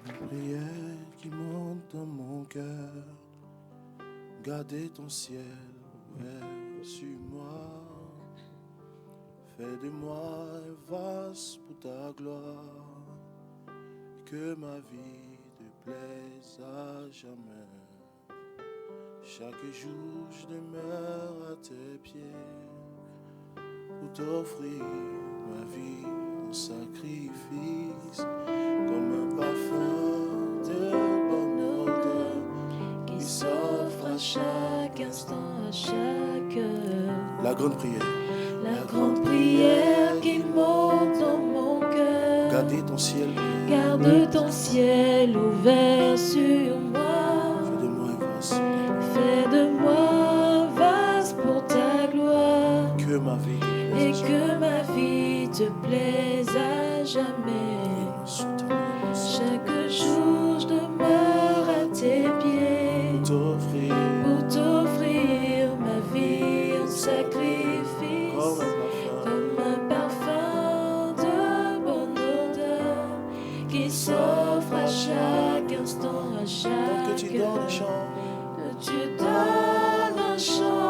Prière qui monte dans mon cœur, gardez ton ciel ouvert sur moi. Fais de moi un vase pour ta gloire, que ma vie te plaise à jamais. Chaque jour je demeure à tes pieds pour t'offrir ma vie en sacrifice, comme un parfum de bonne odeur qui s'offre à chaque instant, à chaque heure. La grande prière. La grande prière qui monte dans mon cœur. Garde ton ciel. Garde ton ciel ouvert sur moi. Fais de moi un vase pour ta gloire. Que ma vie et que ma vie te plaise à jamais. Chaque jour je demeure à tes pieds pour t'offrir ma vie en sacrifice, comme un parfum de bonne odeur qui s'offre à chaque instant, à chaque heure. Tu donnes un chant.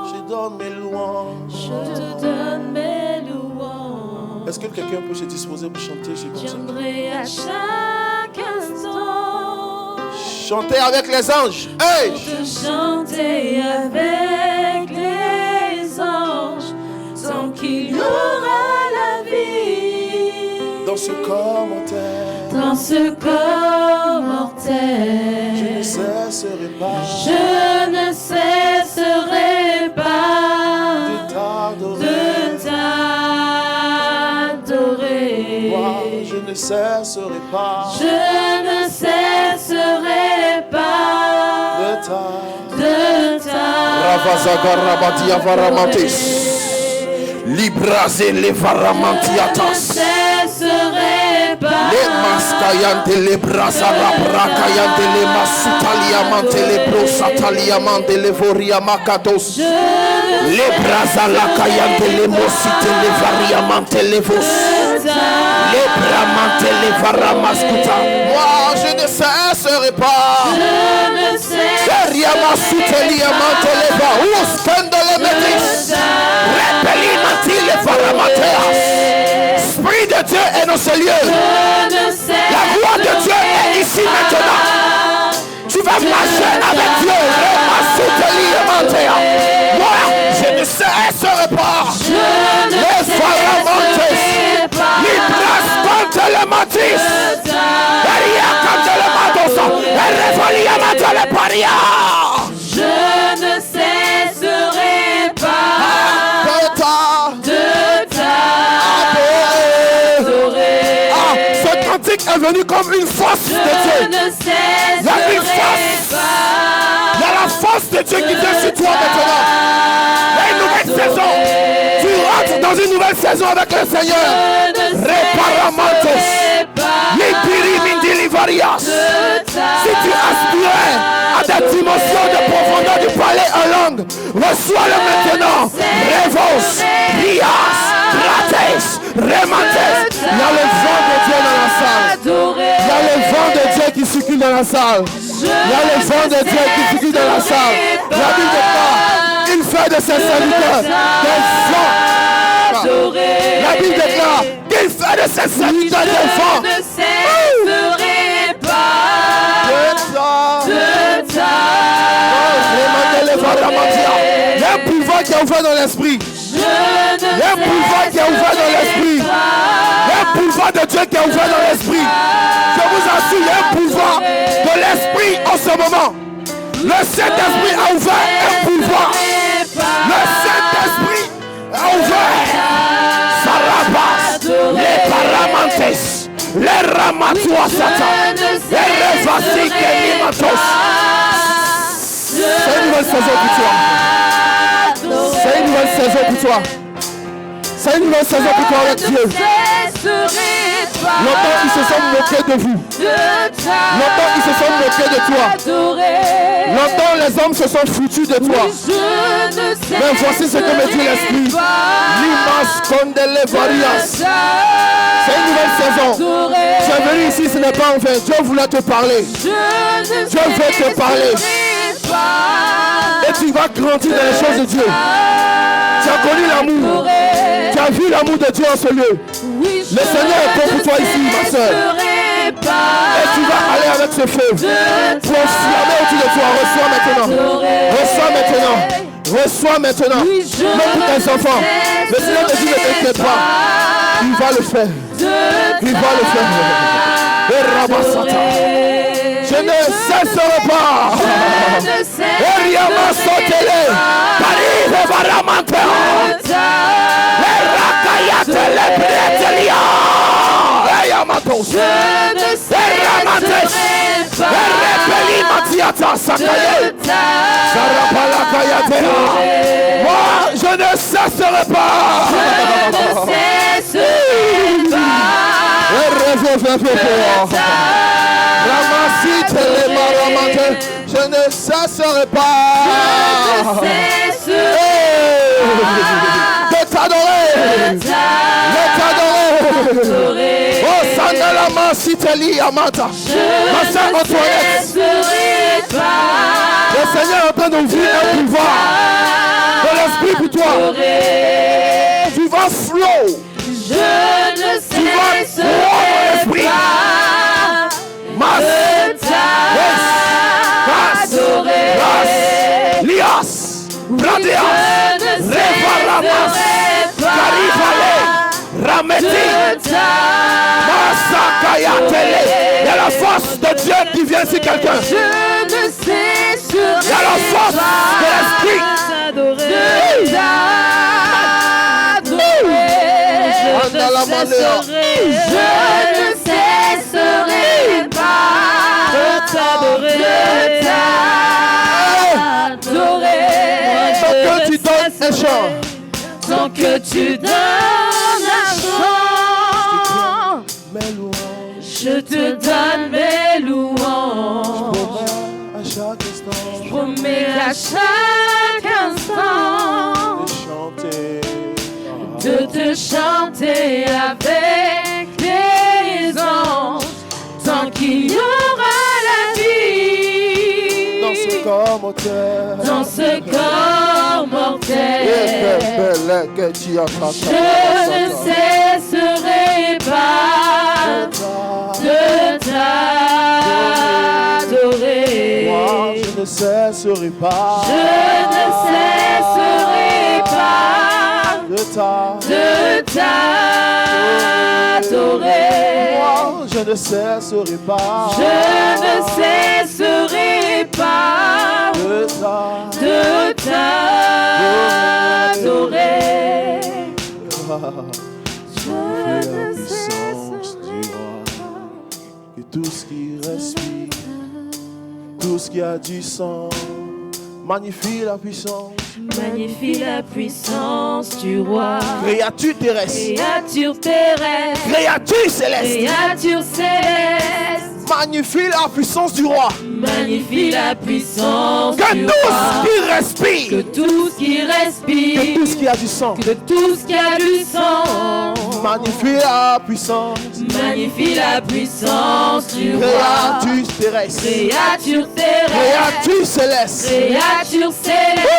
Je donne mes louanges. Je te donne mes louanges. Est-ce que quelqu'un peut se disposer pour chanter? J'aimerais à chaque instant chanter avec les anges. Hey! Chanter avec les anges, sans qu'il y aura la vie dans ce corps mortel. Dans ce corps mortel. Je ne cesserai pas. Je ne cesserai pas de t'adorer. Moi, je ne cesserai pas. Je ne cesserai pas de t'adorer. Librase le varamantiatas. Les mascayante les brasa la bracayante les masutaliamante les brosataliamante les voriamakatos. Les brasa la cayante les mosite les variamante les vos. Les bramante les varamascuta. Moi je ne cesserai pas. Je ne cesserai pas. Les vaus scandale métis. Repellimenti les varamateas. L'Esprit de Dieu est dans ce lieu. La gloire de Dieu est ici maintenant. Tu vas marcher avec Dieu. Moi, je ne cesserai pas. Les faramantes, les bras contre le matis, les contre le matos, les révolia contre le paria. Je ne cesserai pas de t'adorer. Ce cantique est venu comme une force de Dieu. Il y a une force. Il y a la force de Dieu qui vient sur toi maintenant. Il y a une nouvelle saison. Tu rentres dans une nouvelle saison avec le Seigneur. Reparamantes. Libiri mindilivarias. Si tu aspires à des dimensions de profondeur du parler en langue, reçois-le maintenant. Revos, rias, rates, remantes. Il y a le vent de Dieu dans la salle. Il y a le vent de Dieu qui circule dans la salle. Il y a le vent de Dieu qui circule dans la salle. La Bible déclare, il fait de ses serviteurs des vents. La Bible déclare qu'il fait de ses serviteurs des vents. Je ne cesserai pas de t'adorer. Il y a un pouvoir qui est ouvert dans l'esprit. Il y a un pouvoir qui est ouvert dans l'esprit. Il y a un pouvoir de Dieu qui est ouvert dans l'esprit. Je vous assure, il y a un pouvoir de l'esprit en ce moment. Le Saint-Esprit a ouvert un pouvoir. Le Saint-Esprit a ouvert. Sarabas, les paramantes, les ramatoisata, les revasiques et limatos. C'est une nouvelle saison pour toi. C'est une nouvelle saison pour toi. C'est une nouvelle saison pour toi avec Dieu. Longtemps ils se sont moqués de vous. Longtemps ils se sont moqués de toi. Longtemps les hommes se sont foutus de toi. Mais voici ce que me dit l'Esprit. Limas condele varias. C'est une nouvelle saison. Tu es venu ici, ce n'est pas en vain. Dieu voulait te parler. Dieu veut te parler. Et tu vas grandir dans les choses de Dieu. Tu as connu l'amour. Tu as vu l'amour de Dieu en ce lieu. Le Seigneur est bon pour toi ici, ma soeur. Et tu vas aller avec ce feu pour flammer autour de toi. Reçois maintenant. Reçois maintenant. Reçois maintenant. Même pour tes enfants. Le Seigneur te dit ne t'inquiète pas. Il va le faire. Il va le faire. Et Rabassata. Je ne cesserai pas. Eriama Sotele. Paris Varamante. Les Rakayate les Bretelia. Eyamatos. Je ne cesserai pas. Repeli Matiata Sakaye. Sarapalakayate. Moi, je ne cesserai pas. Je ne cesserai pas. Je ne cesserai pas de t'adorer. Oh, Sandalama Siteli Amata. Ma sœur Antoinette. Le Seigneur est en train d'ouvrir un pouvoir de l'esprit pour toi. Tu vas flow. Je ne cesserai pas de t'adorer. Lias, Radias, Revaramas, Carifale, Rameti, Masakayatele. Il y a la force de Dieu qui vient ici, quelqu'un. Je ne cesserai Il y a la force de l'esprit. de t'adorer. Je ne cesserai pas de t'adorer. Tant que tu donnes un chant. Tant que tu donnes un chant, je te donne mes louanges. Je promets à chaque instant de te chanter avec les anges. Tant qu'il y aura la vie dans ce corps mortel. Dans ce corps mortel. Je ne cesserai pas de t'adorer. Moi, je ne cesserai pas. Je ne cesserai pas de t'adorer. Moi, je ne cesserai pas. Je ne cesserai pas de t'adorer. Je ne cesserai que tout ce qui respire, tout ce qui a du sang, magnifie la puissance. Magnifie la puissance du roi. Créature terrestre. Créature terrestre. Créature céleste. Créature céleste. Magnifie la puissance du roi. Magnifie la puissance que du tout roi. Ce qui respire. Que tout ce qui respire. Que tout ce qui a du sang. Que tout ce qui a du sang. Magnifie la puissance. Magnifie la puissance du roi. Créature terrestre. Créature terrestre. Créature céleste. Créature céleste.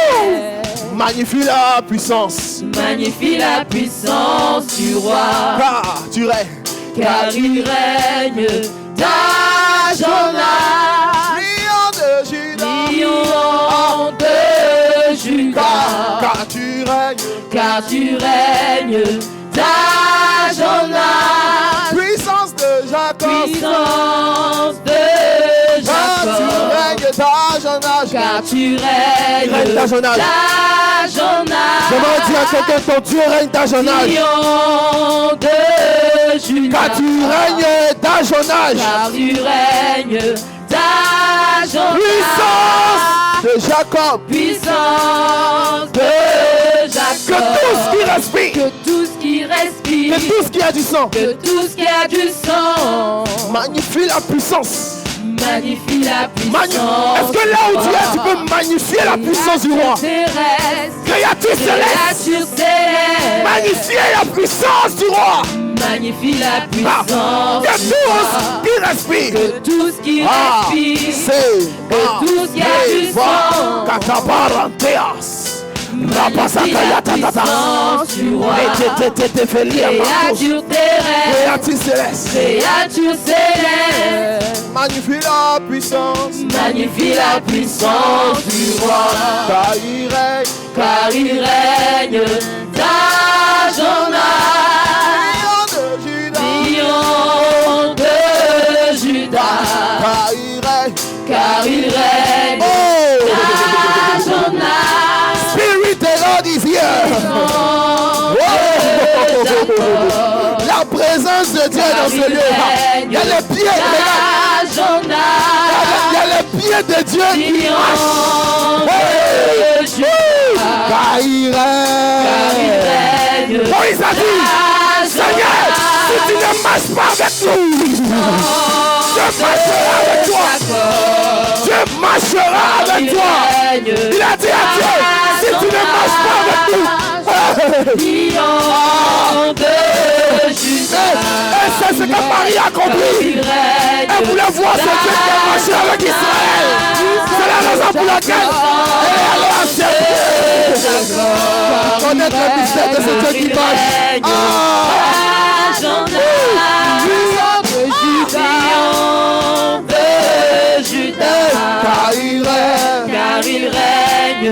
Magnifie la puissance. Magnifie la puissance du roi. Car tu règnes. Car il règne d'âge en âge. Lion de Juda. Lion de Juda. Car tu règnes. Car tu règnes d'âge en âge. Puissance de Jacob. Puissance de Car tu Jacob. règnes d'âge en âge. Car tu règnes d'âge en âge. d'âge en âge. J'aimerais dire à quelqu'un, ton Dieu règne d'âge en âge. Lion de Juda. Car tu règnes d'âge en âge. Car tu règnes d'âge en âge. Puissance de Jacob. Puissance de Jacob. Que tout ce qui respire. Que tout ce qui respire. Que tout ce qui a du sang. Que tout ce qui a du sang. Magnifie la puissance. Magnifie la puissance. Est-ce que là où tu es, tu peux magnifier la puissance du roi? Terrestre. Créature céleste. Créature céleste. Magnifier la puissance du roi. Magnifie la puissance. Que tous qui respirent. Que tout ce qui respire. Que tout ce qui a du sang. Katabaranteas. Créature terrestre. Créature céleste. Magnifie la puissance. Magnifie la puissance du roi. Car il règne d'âge en âge. Lion de Judas. Car il règne d'âge en âge. Spirit the Lord is here. La présence de Dieu dans ce lieu. Il y a les pieds, regarde. Il y a les pieds de Dieu qui marchent. Car il règne. Moïse a dit, Seigneur, si tu ne marches pas avec nous, je marcherai avec toi. Je marcherai avec toi. Il a dit à Dieu, si tu ne marches pas avec nous, et c'est ce que Marie a compris. Elle voulait voir ce Dieu qui a marché avec Israël. C'est la raison pour laquelle elle est allée accepter. Connaître le mystère de ce Dieu qui marche. Car il règne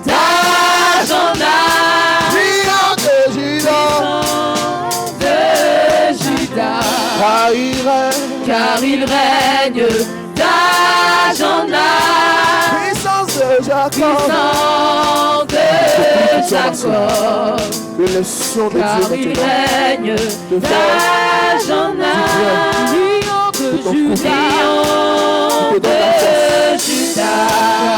d'âge en âge. Lion de Judas. Car il règne d'âge en âge. Puissance de Jacob. Que le son de Dieu règne d'âge en âge. Lion de Judas.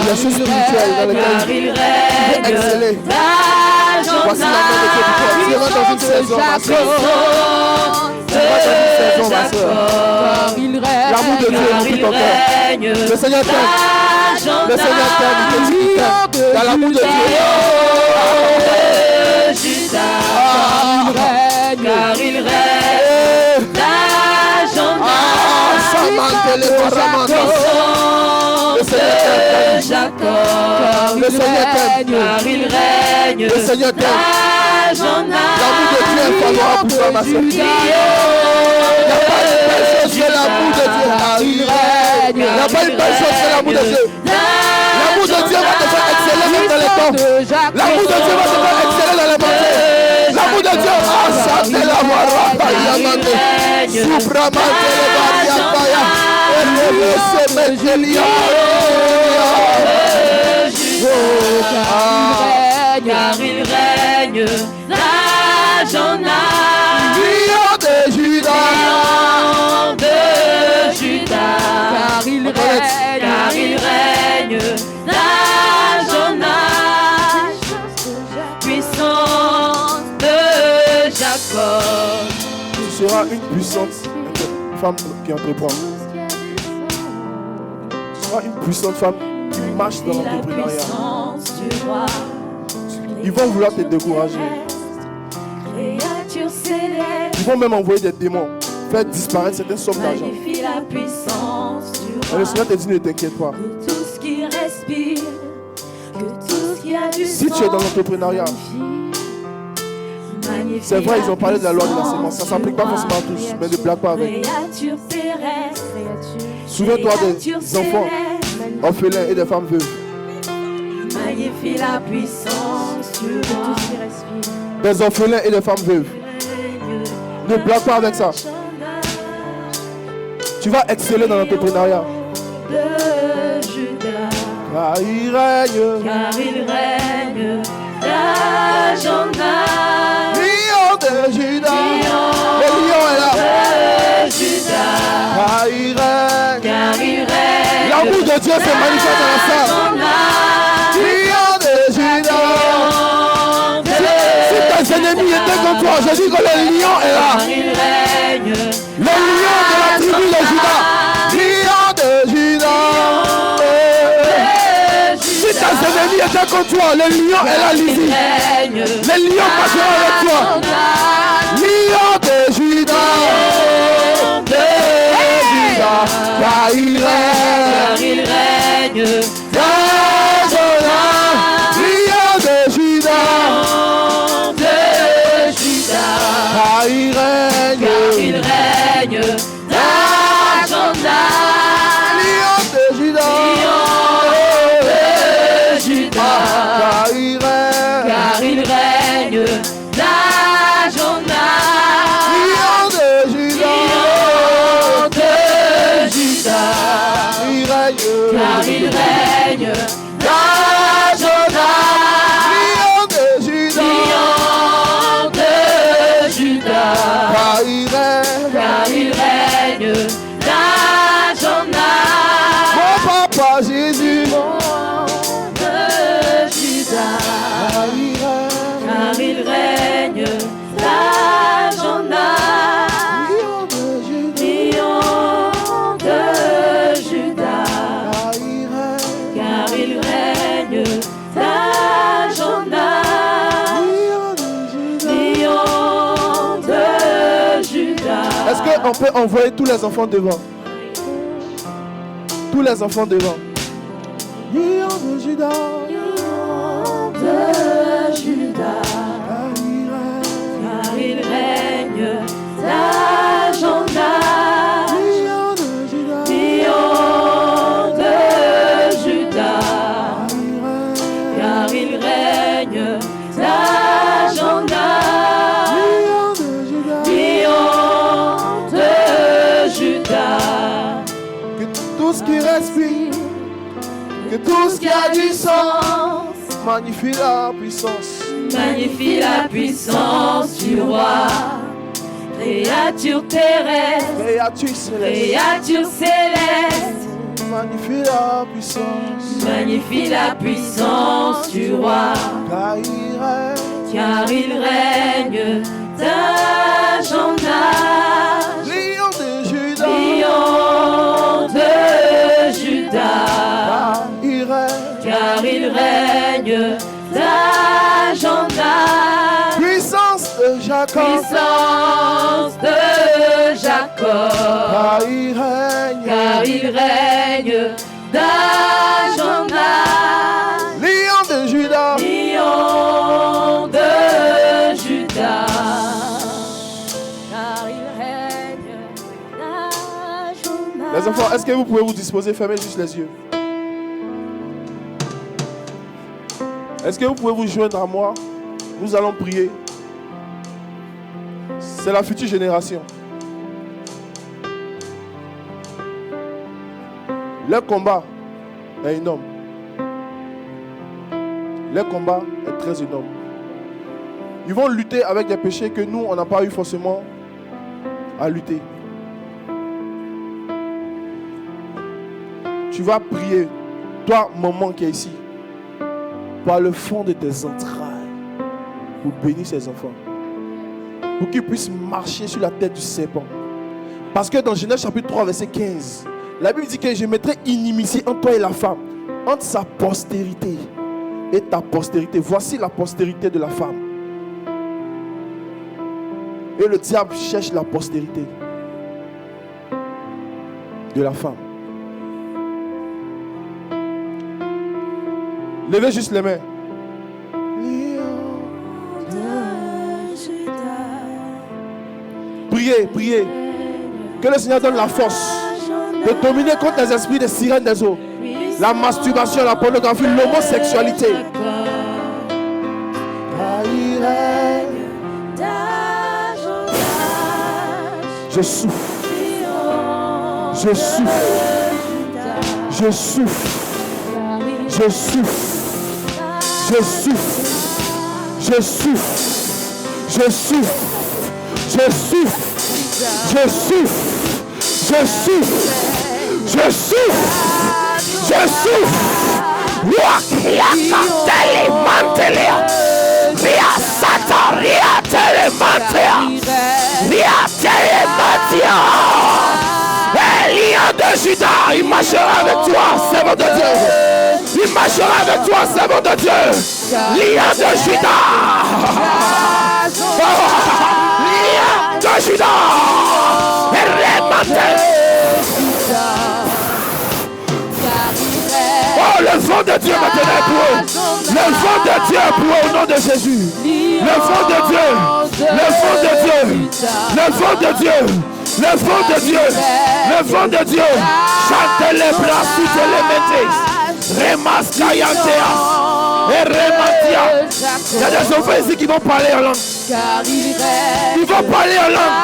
La chose spirituelle dans laquelle il règne exceller. Voici la main de Dieu pour toi. Tu vas dans une saison, ma soeur. Tu vas dans une saison, ma soeur. L'amour de Dieu remplit ton cœur. Le Seigneur t'aime. Le Seigneur t'aime. Il te dit qu'il t'aime. Dans l'amour de Dieu. Car il règne d'âge en âge. Le Seigneur t'aime. Car il règne le Seigneur t'aime. d'âge en âge. L'amour de Dieu est favorable pour toi, ma soeur. Il n'y a pas une belle chose que l'amour de Dieu. Il n'y a pas une belle chose que l'amour de Dieu. L'amour de Dieu va te faire exceller même dans les temps. L'amour de Dieu va te faire exceller dans les montées. L'amour de Dieu, chante la voix, Rapayamande, Supramante, le Variapaya, et le Semetelia. Car il règne d'âge en âge. Lion de Judas. Car il règne d'âge en âge. Puissance de Jacob. Tu seras une puissante femme qui entreprend. Tu seras une puissante femme qui marche dans l'entrepreneuriat. Ils vont vouloir te décourager. Ils vont même envoyer des démons, faire disparaître certaines sommes d'argent. Et le Seigneur te dit, ne t'inquiète pas. Si tu es dans l'entrepreneuriat, c'est vrai, ils ont parlé de la loi de la sémence. Ça ne s'applique pas forcément à tous, mais ne blague pas avec. Souviens-toi des enfants orphelins et des femmes veuves. Magnifie la puissance du roi. Des orphelins et des femmes veuves. Ne blague pas avec ça. Tu vas exceller dans l'entrepreneuriat. Car il règne d'âge en âge. Lion de Judas. Le lion est là. Car il règne. L'amour de Dieu se manifeste dans la salle. Lion de Judas. Si tes ennemis étaient comme toi, je dis que le lion est là. Le lion de la tribu de Judas. Lion de Judas. Si tes ennemis étaient comme toi, le lion est là, Lizzie. Le lion marchera avec toi. Lion de Judas. car il règne. Adonai, lion de Juda, car il règne. Adonai, Lion de Juda, car il règne. Lion de Juda, il règne. car il règne. Lion de Juda, car il règne. Mon papa Jésus, car il règne. Lion de Juda, car il règne. Est-ce qu'on peut envoyer tous les enfants devant? Tous les enfants devant. Lion de Juda, car il règne. Lion de Juda, car il règne. que tout ce qui respire, que tout ce qui a du sens, magnifie la puissance. Magnifie la puissance du roi. Créature terrestre, Créature céleste, créature céleste, magnifie la puissance. magnifie la puissance du roi. Car il règne. Car il règne d'âge en âge. Lion de Juda, Lion de Juda, car il règne. d'âge en âge. Puissance de Jacob, Puissance de Jacob, car il règne d'âge en âge. Lion de Juda, Lion de Juda, car il règne d'âge en âge. Les enfants, est-ce que vous pouvez vous disposer, fermez juste les yeux. Est-ce que vous pouvez vous joindre à moi? Nous allons prier. C'est la future génération. Leur combat est énorme. Leur combat est très énorme. Ils vont lutter avec des péchés que nous, on n'a pas eu forcément à lutter. Tu vas prier, toi, maman qui est ici, par le fond de tes entrailles, pour bénir ces enfants, pour qu'ils puissent marcher sur la tête du serpent. Parce que dans Genèse chapitre 3, verset 15, la Bible dit que je mettrai inimitié entre toi et la femme, entre sa postérité et ta postérité. Voici la postérité de la femme. Et le diable cherche la postérité de la femme. Levez juste les mains. Priez, priez. Que le Seigneur donne la force de dominer contre les esprits des sirènes des eaux. La masturbation, la pornographie, l'homosexualité. Je souffre. Je souffre. Je souffre. Je souffre. Je souffre. Je souffre. Je souffre. Je souffre. Je souffre. Je souffre. Je souffre. Je souffre. Lion de Juda, il marchera avec toi, servant de Dieu. Il marchera avec toi, servant de Dieu. Lion de Juda. Lion de Juda. vent de Dieu maintenant est pour eux. Le vent de Dieu est pour eux au nom de Jésus. Le vent de Dieu. Le vent de Dieu. Le vent de Dieu. Le vent de Dieu. Le vent de Dieu. Chantez les bras sous les métis. Remaskayanteas. Et Rematia. Il y a des enfants ici qui vont parler en langue. Ils vont parler en langue.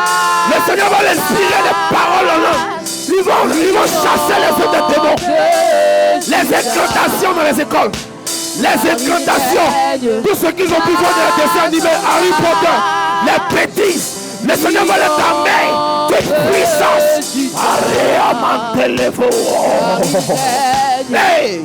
Le Seigneur va les inspirer des paroles en langue. Ils vont chasser les autres démons. Les incantations dans les écoles. Les incantations. Tous ceux qui ont pu voir dans les dessins animés, Harry Potter, les bêtises. Le Seigneur va les amener. Toute puissance. Aréamantelefo. Hey!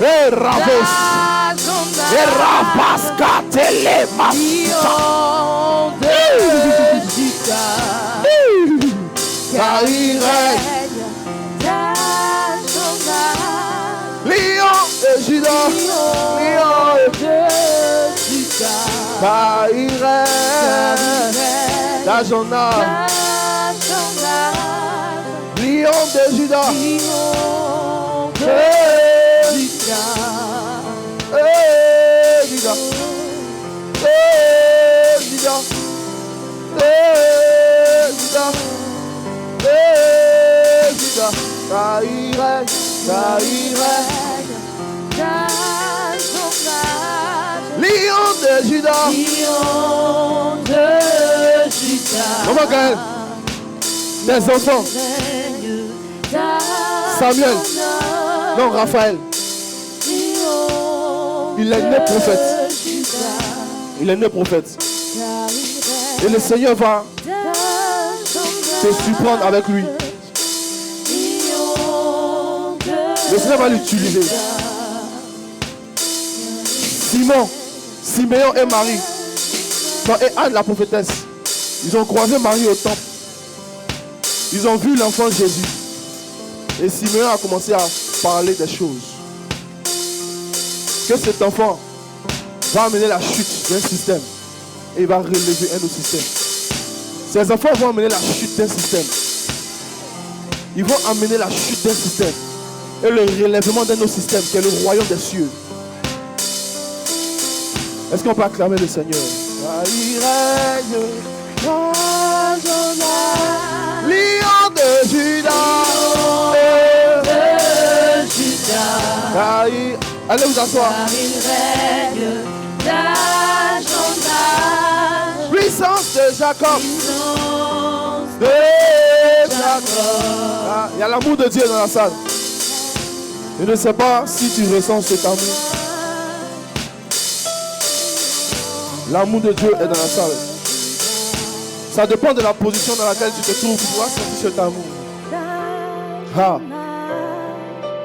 Et Ravos, et Rabasca Telemasa. Lion de Juda, Lion de Juda, la journée, Lion de Juda. Lion de Juda. Maman Gaël, des enfants. Samuel. Non, Raphaël. Il est né prophète. Il est né prophète. Et le Seigneur va te surprendre avec lui. Le Seigneur va l'utiliser. Siméon et Marie, et Anne la prophétesse, ils ont croisé Marie au temple. Ils ont vu l'enfant Jésus. Et Siméon a commencé à parler des choses. Que cet enfant va amener la chute d'un système et il va relever un autre système. Ces enfants vont amener la chute d'un système. Ils vont amener la chute d'un système et le relèvement d'un autre système qui est le royaume des cieux. Est-ce qu'on peut acclamer le Seigneur? Lion de Juda. Allez vous asseoir. Puissance de Jacob. Il y a l'amour de Dieu dans la salle. Je ne sais pas si tu ressens cet amour. L'amour de Dieu est dans la salle. Ça dépend de la position dans laquelle tu te trouves. Tu dois sentir cet amour.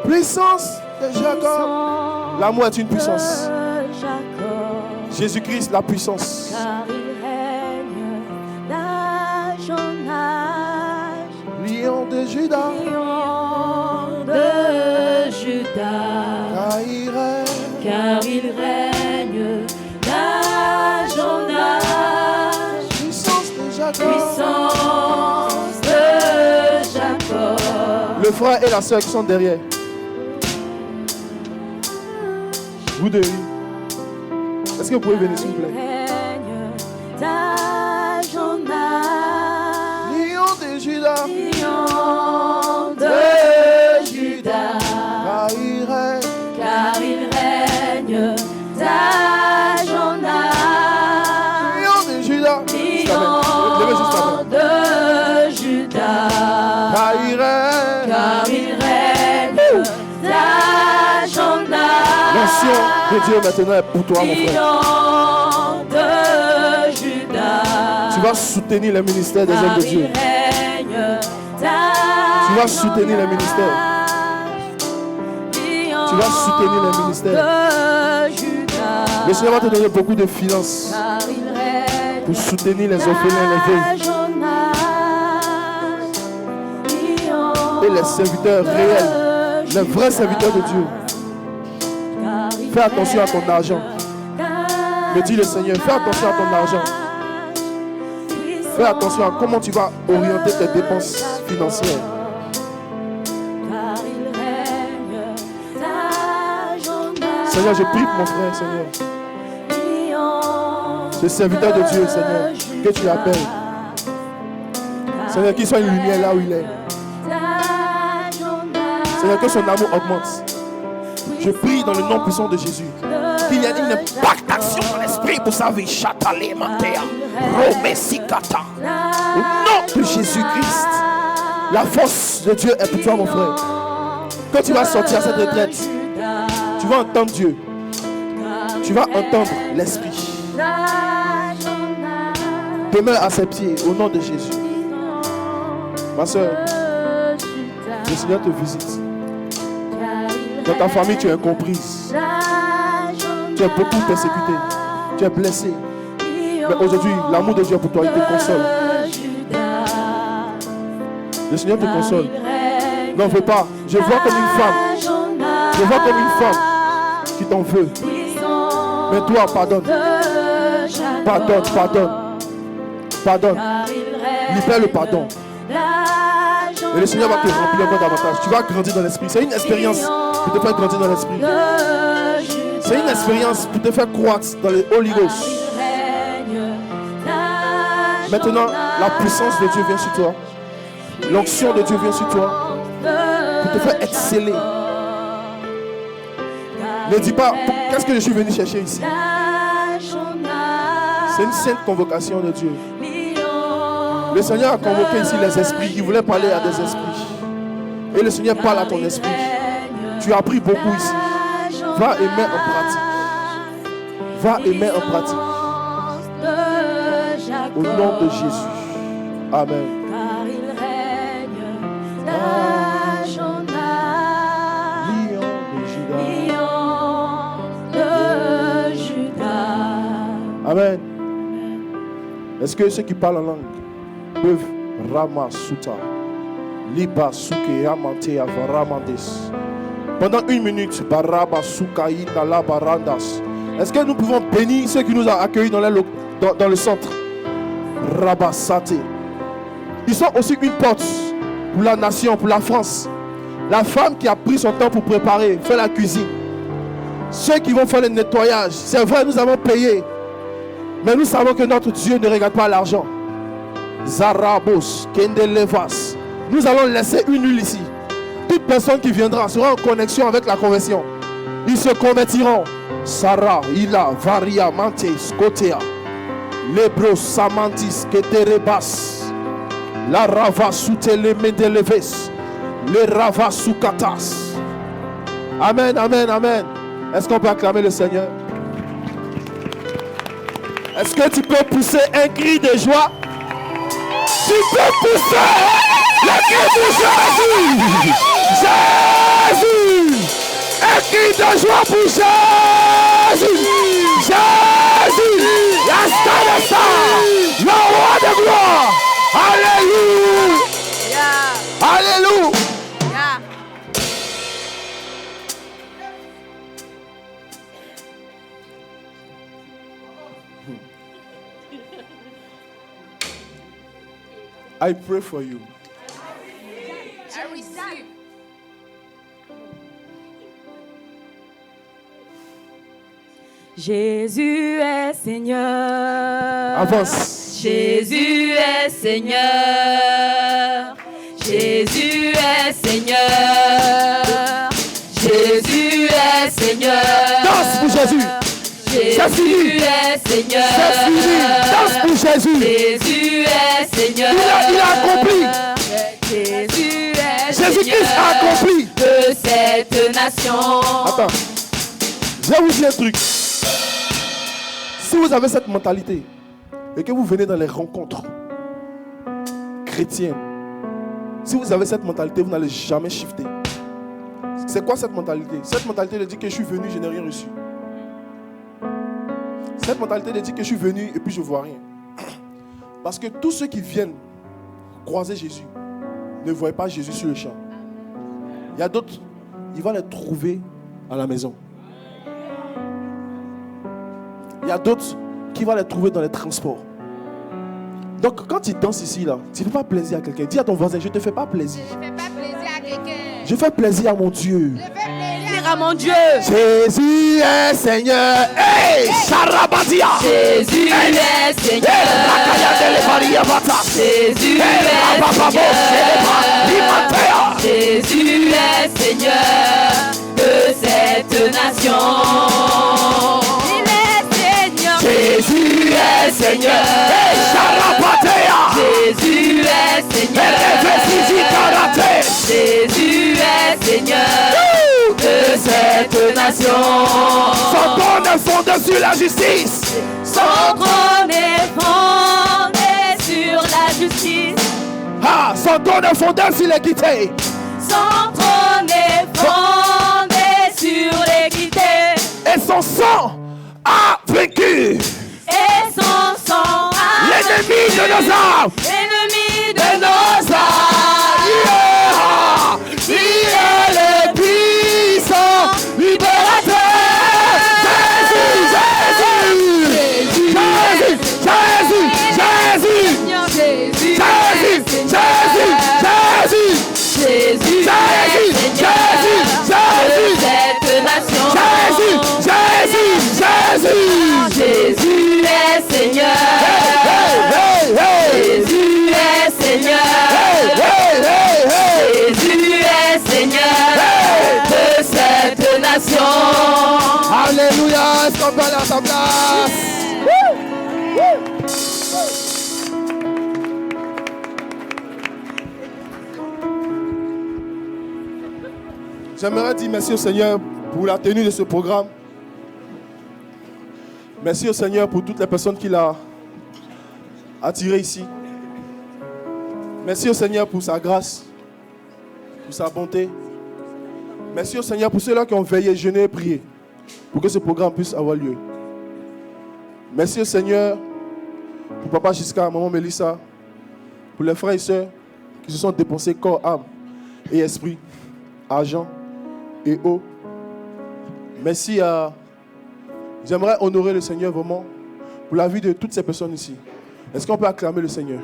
Puissance de Jacob. L'amour est une puissance. Jésus-Christ, la puissance. Lion de Juda. Car il règne d'âge en âge. Puissance de Jacob. Puissance de Jacob. Le frère et la soeur qui sont derrière. Vous deux. Est-ce que vous pouvez venir s'il vous plaît? Lion de Juda. Lion de Juda. Car il règne d'âge en âge. Lion de Juda. Lion de Juda. Car il règne d'âge en âge. L'onction de Dieu maintenant est pour toi, mon frère. De Juda. Tu vas soutenir le ministère des hommes de Dieu. Tu vas soutenir le ministère. Tu vas soutenir le ministère. Le Seigneur va te donner beaucoup de finances pour soutenir les orphelins, les veuves et les serviteurs réels, les vrais serviteurs de Dieu. Fais attention à ton argent. Me dit le Seigneur, fais attention à ton argent. Fais attention à comment tu vas orienter tes dépenses financières. Seigneur, je prie pour mon frère, Seigneur. Ce serviteur de Dieu, Seigneur, que tu appelles. Seigneur, qu'il soit une lumière là où il est. Seigneur, que son amour augmente. Je prie dans le nom puissant de Jésus qu'il y ait une impactation dans l'esprit pour sa vie. Au nom de Jésus-Christ, la force de Dieu est pour toi, mon frère. Quand tu vas sortir à cette retraite, tu vas entendre Dieu. Tu vas entendre l'Esprit. Demeure à ses pieds au nom de Jésus. Ma soeur, le Seigneur te visite. Dans ta famille, tu es incomprise. Tu es beaucoup persécuté. Tu es blessé. Mais aujourd'hui, l'amour de Dieu pour toi, il te console. Le Seigneur te console. N'en veux pas. Je vois comme une femme. Je vois comme une femme qui t'en veut. Mais toi, pardonne. Pardonne, pardonne. Pardonne. Libère le pardon. Et le Seigneur va te remplir encore davantage. Tu vas grandir dans l'esprit. C'est une expérience pour te faire grandir dans l'esprit. C'est une expérience pour te faire croître dans le Holy Ghost. Maintenant, la puissance de Dieu vient sur toi. L'onction de Dieu vient sur toi. Pour te faire être scellé. Ne dis pas, qu'est-ce que je suis venu chercher ici? C'est une sainte convocation de Dieu. Le Seigneur a convoqué ici les esprits. Il voulait parler à des esprits. Et le Seigneur parle à ton esprit. Tu as appris beaucoup ici. Va et mets en pratique. Va et mets en pratique. Au nom de Jésus. Amen. Amen. Est-ce que ceux qui parlent en langue peuvent ramasuta liba suke amante avaramandes pendant 1 minute baraba sukai dala barandas? Est-ce que nous pouvons bénir ceux qui nous ont accueillis dans le centre? Rabasate. Ils sont aussi une porte pour la nation, pour la France. La femme qui a pris son temps pour préparer, faire la cuisine. Ceux qui vont faire le nettoyage. C'est vrai, nous avons payé. Mais nous savons que notre Dieu ne regarde pas l'argent. Zarabos, Kendelevas. Nous allons laisser une huile ici. Toute personne qui viendra sera en connexion avec la conversion. Ils se convertiront. Sarah, Ila, Varia, Mantes, Kotea. Lebros, Samantis, Keterebas. La Rava, Soutele, Mendeleves. Le Rava, Soukatas. Amen, amen, amen. Est-ce qu'on peut acclamer le Seigneur? Est-ce que tu peux pousser un cri de joie? Tu peux pousser le cri de Jésus! Jésus! Un cri de joie pour Jésus! Jésus! Yaskanasa! Le roi de gloire! Alléluia! Alléluia! I pray for you. I receive. Jésus est Seigneur. Avance. Jésus est Seigneur. Jésus est Seigneur. Jésus est Seigneur. Danse pour Jésus. Jésus est Seigneur. C'est fini. Danse pour Jésus. Jésus est Seigneur. Il a accompli. Jésus est Jésus-Christ a accompli. de cette nation. Attends. Je vais vous dire un truc. Si vous avez cette mentalité et que vous venez dans les rencontres chrétiennes, si vous avez cette mentalité, vous n'allez jamais shifter. C'est quoi cette mentalité? Cette mentalité de dire que je suis venu, je n'ai rien reçu. Cette mentalité de dire que je suis venu et puis je ne vois rien. Parce que tous ceux qui viennent croiser Jésus ne voient pas Jésus sur le champ. Il y a d'autres, il va les trouver à la maison. Il y a d'autres qui vont les trouver dans les transports. Donc quand tu danses ici, là, tu ne fais pas plaisir à quelqu'un. Dis à ton voisin, je ne te fais pas plaisir. Je ne fais pas plaisir à quelqu'un. Je fais plaisir à mon Dieu. Je fais plaisir À mon Dieu. Jésus est Seigneur. Hey, Sharabadia. Jésus est Seigneur. Jésus est Seigneur. Jésus est Seigneur de cette nation. Il est Seigneur. Jésus est Seigneur. Hey, Sharabadia. Jésus est Seigneur. Jésus est Seigneur de cette nation. Son trône est fondé sur la justice. Son trône est fondé sur la justice. Ah, son trône est fondé sur l'équité. Son trône est fondé sur l'équité. Et son sang a vaincu Et son sang a l'ennemi de nos âmes. l'ennemi De de nos âmes. Yeah. Il est le puissant libérateur. Jésus, Jésus, Jésus, Jésus, Jésus, Jésus. Jésus, Jésus, Jésus. Jésus est Seigneur de cette nation. Jésus, Jésus, Jésus. Jésus est Seigneur. Hey, hey. Jésus est Seigneur. Jésus est Seigneur de cette nation. Alléluia. Est-ce qu'on peut aller à sa place? J'aimerais dire merci au Seigneur pour la tenue de ce programme. Merci au Seigneur pour toutes les personnes qu'il a attirées ici. Merci au Seigneur pour sa grâce, pour sa bonté. Merci au Seigneur pour ceux-là qui ont veillé, jeûné et prié pour que ce programme puisse avoir lieu. Merci au Seigneur pour Papa Giscard, Maman Mélissa, pour les frères et sœurs qui se sont dépensés corps, âme et esprit, argent et eau. Merci à... J'aimerais honorer le Seigneur vraiment pour la vie de toutes ces personnes ici. Est-ce qu'on peut acclamer le Seigneur?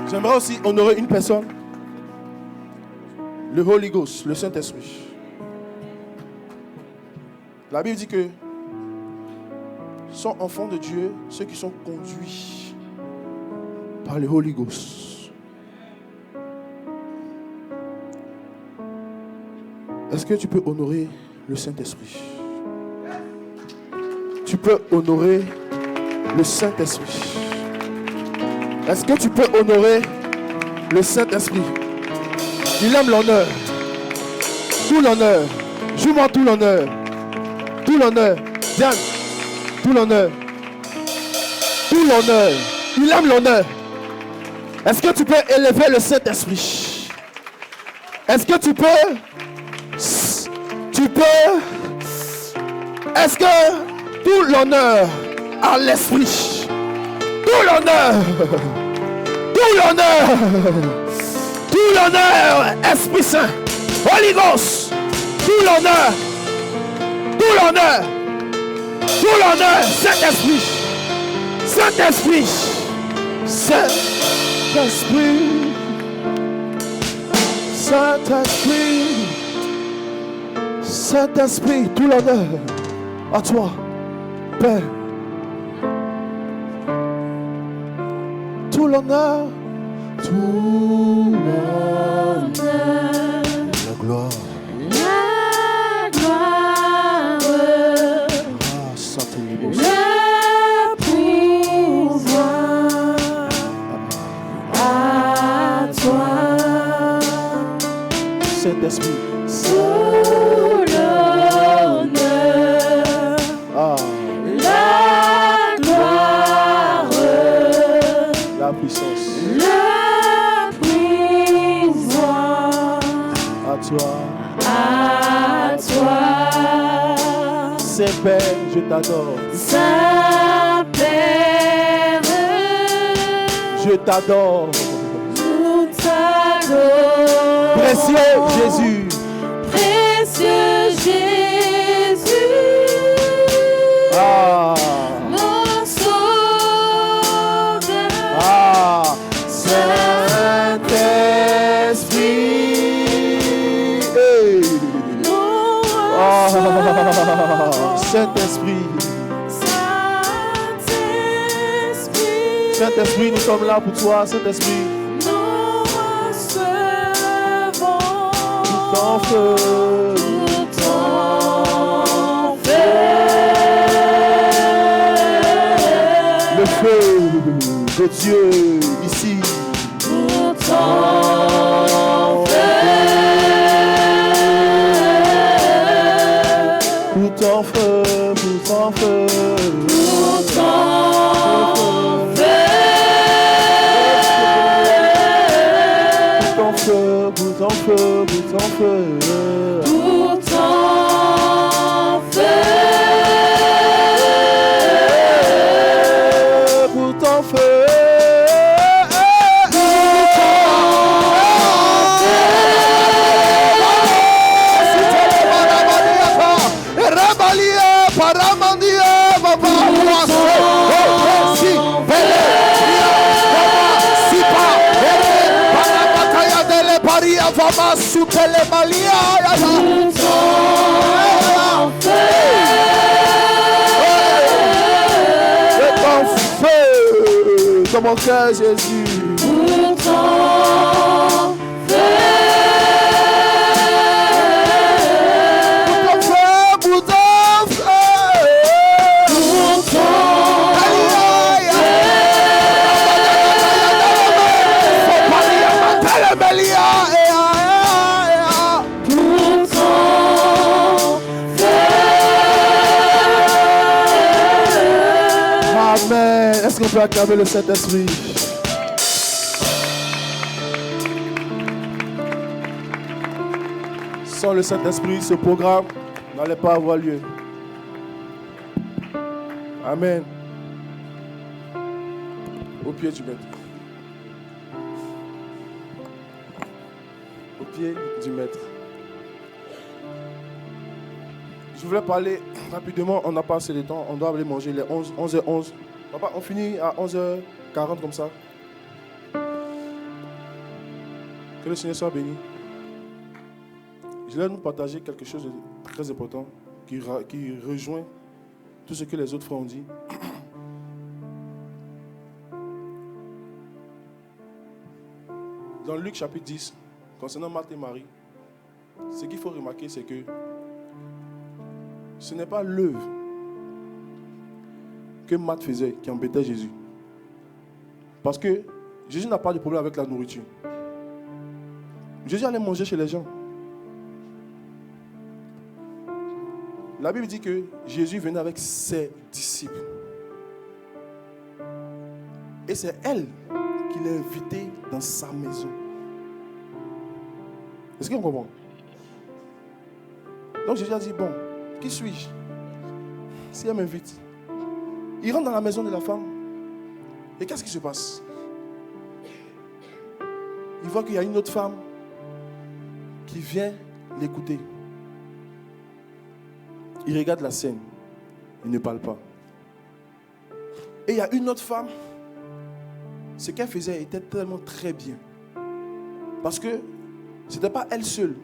J'aimerais aussi honorer une personne, le Holy Ghost, le Saint-Esprit. La Bible dit que sont enfants de Dieu ceux qui sont conduits par le Holy Ghost. Est-ce que tu peux honorer le Saint-Esprit? Tu peux honorer le Saint-Esprit. Est-ce que tu peux honorer le Saint-Esprit? Il aime l'honneur. Tout l'honneur. Joue-moi tout l'honneur. Tout l'honneur. Diane. Tout l'honneur. Tout l'honneur. Il aime l'honneur. Est-ce que tu peux élever le Saint-Esprit? Est-ce que tu peux... Est-ce que tout l'honneur à l'Esprit? Tout l'honneur. Tout l'honneur. Tout l'honneur, Esprit Saint. Holy Ghost. Tout l'honneur. Tout l'honneur. Tout l'honneur, Saint-Esprit. Saint-Esprit. Saint-Esprit. Saint-Esprit. Saint-Esprit. Tout l'honneur à toi, Père. Tout l'honneur. Tout l'honneur. La gloire. La gloire. Ah, Saint-Esprit. Le pouvoir à toi. Saint-Esprit. Tout l'honneur. Ah, La gloire. la puissance. Le pouvoir À toi. à toi. Saint-Père, je t'adore. Saint-Père, Je t'adore. nous t'adorons. Précieux Jésus. Précieux Jésus. Ah. Mon sauveur. Ah. Saint-Esprit. Hey. Saint-Esprit. Saint-Esprit, nous sommes là pour toi, Saint-Esprit. Nous recevons ton feu. Le feu de Dieu ici. Pour ton feu. Pour ton feu, pour ton feu. Pour ton feu. Pour ton feu, pour ton feu, pour ton feu. Pour ton feu. Pour ton feu. Vamos supele malia ya ya. C'est ton feu dans mon cœur, Jésus. Pour ton feu. Pour ton feu, pour ton feu. Pour ton Amen. Est-ce qu'on peut acclamer le Saint-Esprit? Sans le Saint-Esprit, ce programme n'allait pas avoir lieu. Amen. Au pied du maître. Au pied du maître. Je voulais parler rapidement, on n'a pas assez de temps, on doit aller manger les 11h11. Papa, on finit à 11h40 comme ça. Que le Seigneur soit béni. Je vais nous partager quelque chose de très important qui rejoint tout ce que les autres frères ont dit. Dans Luc chapitre 10, concernant Marthe et Marie, ce qu'il faut remarquer, c'est que ce n'est pas l'œuvre que Marthe faisait qui embêtait Jésus. Parce que Jésus n'a pas de problème avec la nourriture. Jésus allait manger chez les gens. La Bible dit que Jésus venait avec ses disciples. Et c'est elle qui l'a invité dans sa maison. Est-ce qu'on comprend? Donc Jésus a dit, bon, qui suis-je? Si elle m'invite. Il rentre dans la maison de la femme. Et qu'est-ce qui se passe? Il voit qu'il y a une autre femme qui vient l'écouter. Il regarde la scène. Il ne parle pas. Et il y a une autre femme. Ce qu'elle faisait était tellement très bien. Parce que ce n'était pas elle seule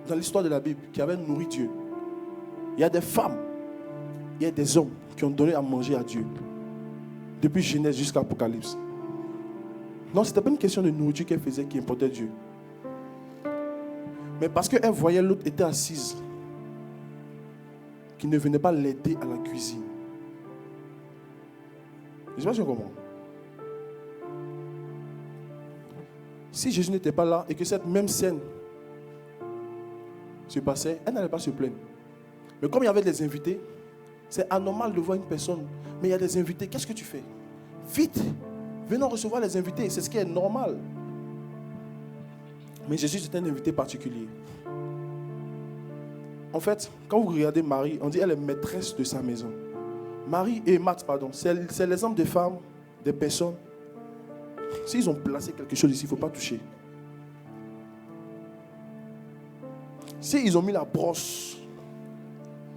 dans l'histoire de la Bible qui avait nourri Dieu. Il y a des femmes, il y a des hommes qui ont donné à manger à Dieu. Depuis Genèse jusqu'à Apocalypse. Non, ce n'était pas une question de nourriture qu'elle faisait qui importait Dieu. Mais parce qu'elle voyait l'autre était assise, qui ne venait pas l'aider à la cuisine. Je ne sais pas si on comprend. Si Jésus n'était pas là et que cette même scène se passait, elle n'allait pas se plaindre. Mais comme il y avait des invités, c'est anormal de voir une personne, mais il y a des invités, qu'est-ce que tu fais? Vite, venons recevoir les invités, c'est ce qui est normal. Mais Jésus était un invité particulier. En fait, quand vous regardez Marie, on dit qu'elle est maîtresse de sa maison. Marie et Marthe, pardon, c'est l'exemple des femmes, des personnes. S'ils ont placé quelque chose ici, il ne faut pas toucher. Si ils ont mis la brosse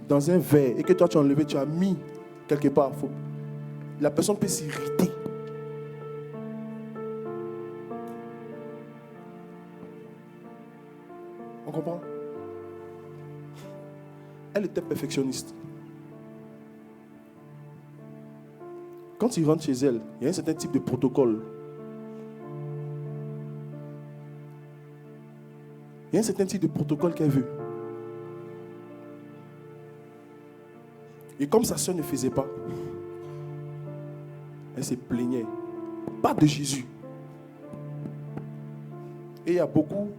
dans un verre et que toi tu as enlevé, tu as mis quelque part, la personne peut s'irriter. On comprend? Elle était perfectionniste. Quand il rentre chez elle, il y a un certain type de protocole. Il y a un certain type de protocole qu'elle veut. Et comme sa soeur ne faisait pas, elle se plaignait. Pas de Jésus. Et il y a beaucoup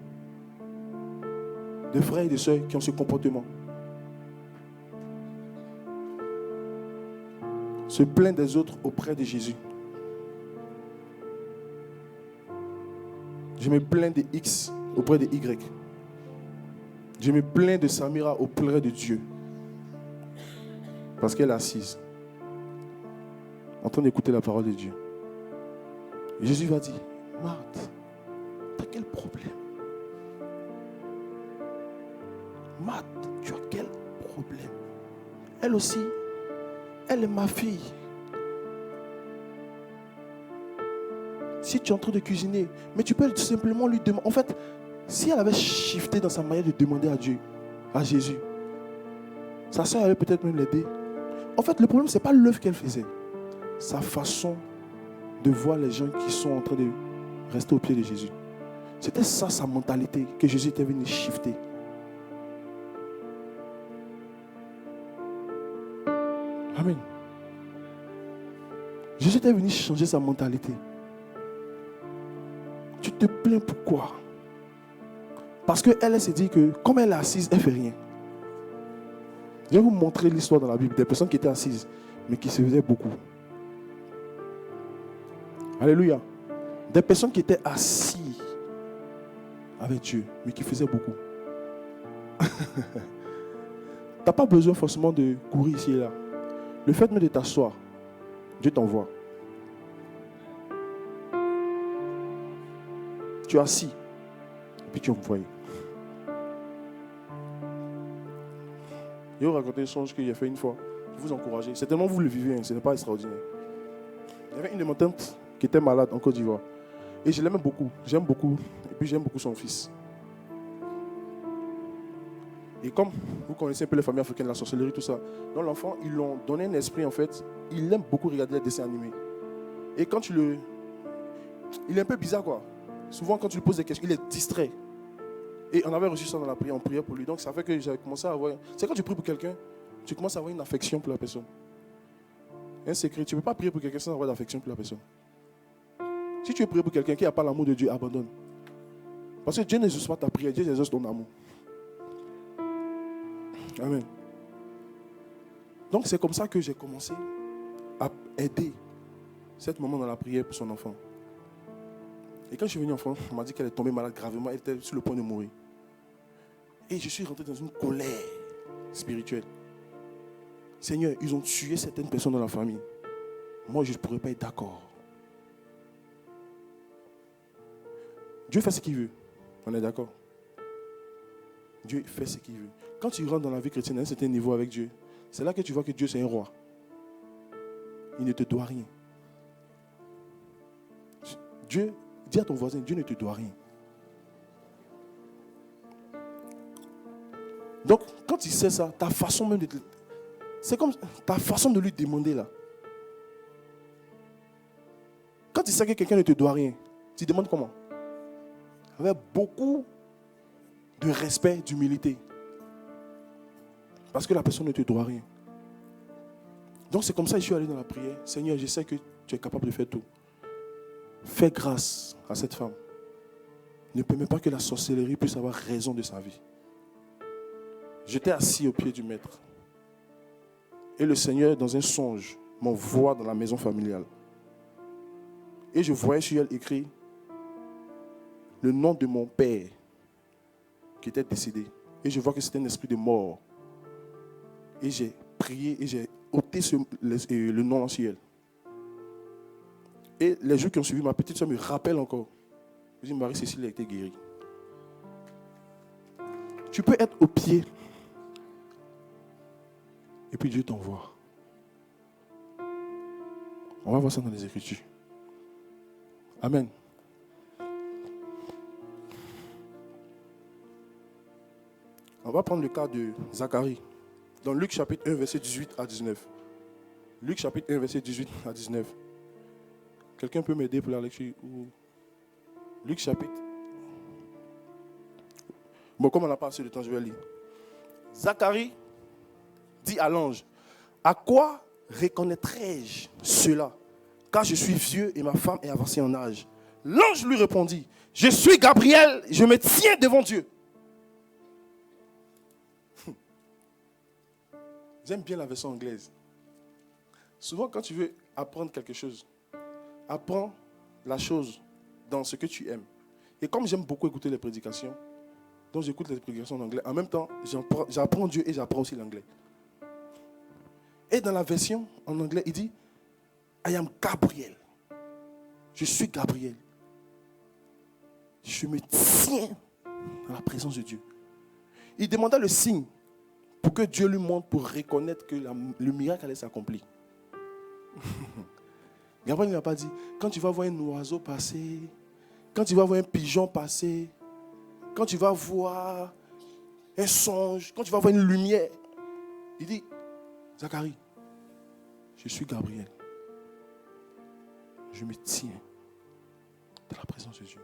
de frères et de sœurs qui ont ce comportement. Se plaindre des autres auprès de Jésus. Je me plains de X auprès de Y. Je me plains de Samira auprès de Dieu. Parce qu'elle est assise, en train d'écouter la parole de Dieu. Et Jésus va dire, Marthe, tu as quel problème? Marthe, tu as quel problème? Elle aussi, elle est ma fille. Si tu es en train de cuisiner, mais tu peux tout simplement lui demander. En fait, si elle avait shifté dans sa manière de demander à Dieu, à Jésus, sa soeur avait peut-être même l'aider. En fait, le problème, ce n'est pas l'œuvre qu'elle faisait. Sa façon de voir les gens qui sont en train de rester au pied de Jésus. C'était ça, sa mentalité, que Jésus était venu shifter. Amen. Jésus était venu changer sa mentalité. Tu te plains pourquoi? Parce qu'elle s'est dit que comme elle est assise, elle ne fait rien. Je vais vous montrer l'histoire dans la Bible des personnes qui étaient assises, mais qui se faisaient beaucoup. Alléluia. Des personnes qui étaient assises avec Dieu, mais qui faisaient beaucoup. Tu n'as pas besoin forcément de courir ici et là. Le fait même de t'asseoir, Dieu t'envoie. Tu es assis, et puis tu es envoyé. Je vais vous raconter un songe que j'ai fait une fois. Je vous encourage. C'est tellement vous le vivez, hein, ce n'est pas extraordinaire. Il y avait une de mes tantes qui était malade en Côte d'Ivoire. Et je l'aime beaucoup. J'aime beaucoup. Et puis j'aime beaucoup son fils. Et comme vous connaissez un peu les familles africaines, la sorcellerie, tout ça, donc l'enfant, ils l'ont donné un esprit en fait. Il aime beaucoup regarder les dessins animés. Et quand tu le... Il est un peu bizarre quoi. Souvent quand tu lui poses des questions, il est distrait. Et on avait reçu ça dans la prière, on priait pour lui. Donc ça fait que j'avais commencé à avoir... C'est quand tu pries pour quelqu'un, tu commences à avoir une affection pour la personne. Un secret, tu ne peux pas prier pour quelqu'un sans avoir d'affection pour la personne. Si tu veux prier pour quelqu'un qui n'a pas l'amour de Dieu, abandonne. Parce que Dieu n'exauce pas ta prière, Dieu exauce ton amour. Amen. Donc c'est comme ça que j'ai commencé à aider cette maman dans la prière pour son enfant. Et quand je suis venu enfant, on m'a dit qu'elle est tombée malade gravement, elle était sur le point de mourir. Et je suis rentré dans une colère spirituelle. Seigneur, ils ont tué certaines personnes dans la famille. Moi, je ne pourrais pas être d'accord. Dieu fait ce qu'il veut. On est d'accord? Dieu fait ce qu'il veut. Quand tu rentres dans la vie chrétienne à un certain niveau avec Dieu, c'est là que tu vois que Dieu c'est un roi. Il ne te doit rien. Dieu, dis à ton voisin, Dieu ne te doit rien. Donc, quand il sait ça, ta façon même de... C'est comme ta façon de lui demander là. Quand tu sais que quelqu'un ne te doit rien, tu demandes comment? Avec beaucoup de respect, d'humilité. Parce que la personne ne te doit rien. Donc c'est comme ça que je suis allé dans la prière. Seigneur, je sais que tu es capable de faire tout. Fais grâce à cette femme. Ne permets pas que la sorcellerie puisse avoir raison de sa vie. J'étais assis au pied du maître. Et le Seigneur, dans un songe, m'envoie dans la maison familiale. Et je voyais sur elle écrit le nom de mon père qui était décédé. Et je vois que c'était un esprit de mort. Et j'ai prié et j'ai ôté le nom en ciel. Et les jours qui ont suivi, ma petite soeur me rappelle encore. Je dis, Marie-Cécile a été guérie. Tu peux être au pied. Et puis Dieu t'envoie. On va voir ça dans les Écritures. Amen. On va prendre le cas de Zacharie. Dans Luc chapitre 1, verset 18 à 19. Luc chapitre 1, verset 18 à 19. Quelqu'un peut m'aider pour la lecture? Luc chapitre. Bon, comme on n'a pas assez de temps, je vais lire. Zacharie dit à l'ange, à quoi reconnaîtrai-je cela? Car je suis vieux et ma femme est avancée en âge. L'ange lui répondit, je suis Gabriel, je me tiens devant Dieu. J'aime bien la version anglaise. Souvent, quand tu veux apprendre quelque chose, apprends la chose dans ce que tu aimes. Et comme j'aime beaucoup écouter les prédications, donc j'écoute les prédications en anglais, en même temps, j'apprends Dieu et j'apprends aussi l'anglais. Et dans la version en anglais, il dit, I am Gabriel. Je suis Gabriel. Je me tiens dans la présence de Dieu. Il demanda le signe pour que Dieu lui montre, pour reconnaître que le miracle allait s'accomplir. Gabriel n'a pas dit, quand tu vas voir un oiseau passer, quand tu vas voir un pigeon passer, quand tu vas voir un songe, quand tu vas voir une lumière, il dit, Zacharie, je suis Gabriel. Je me tiens dans la présence de Dieu.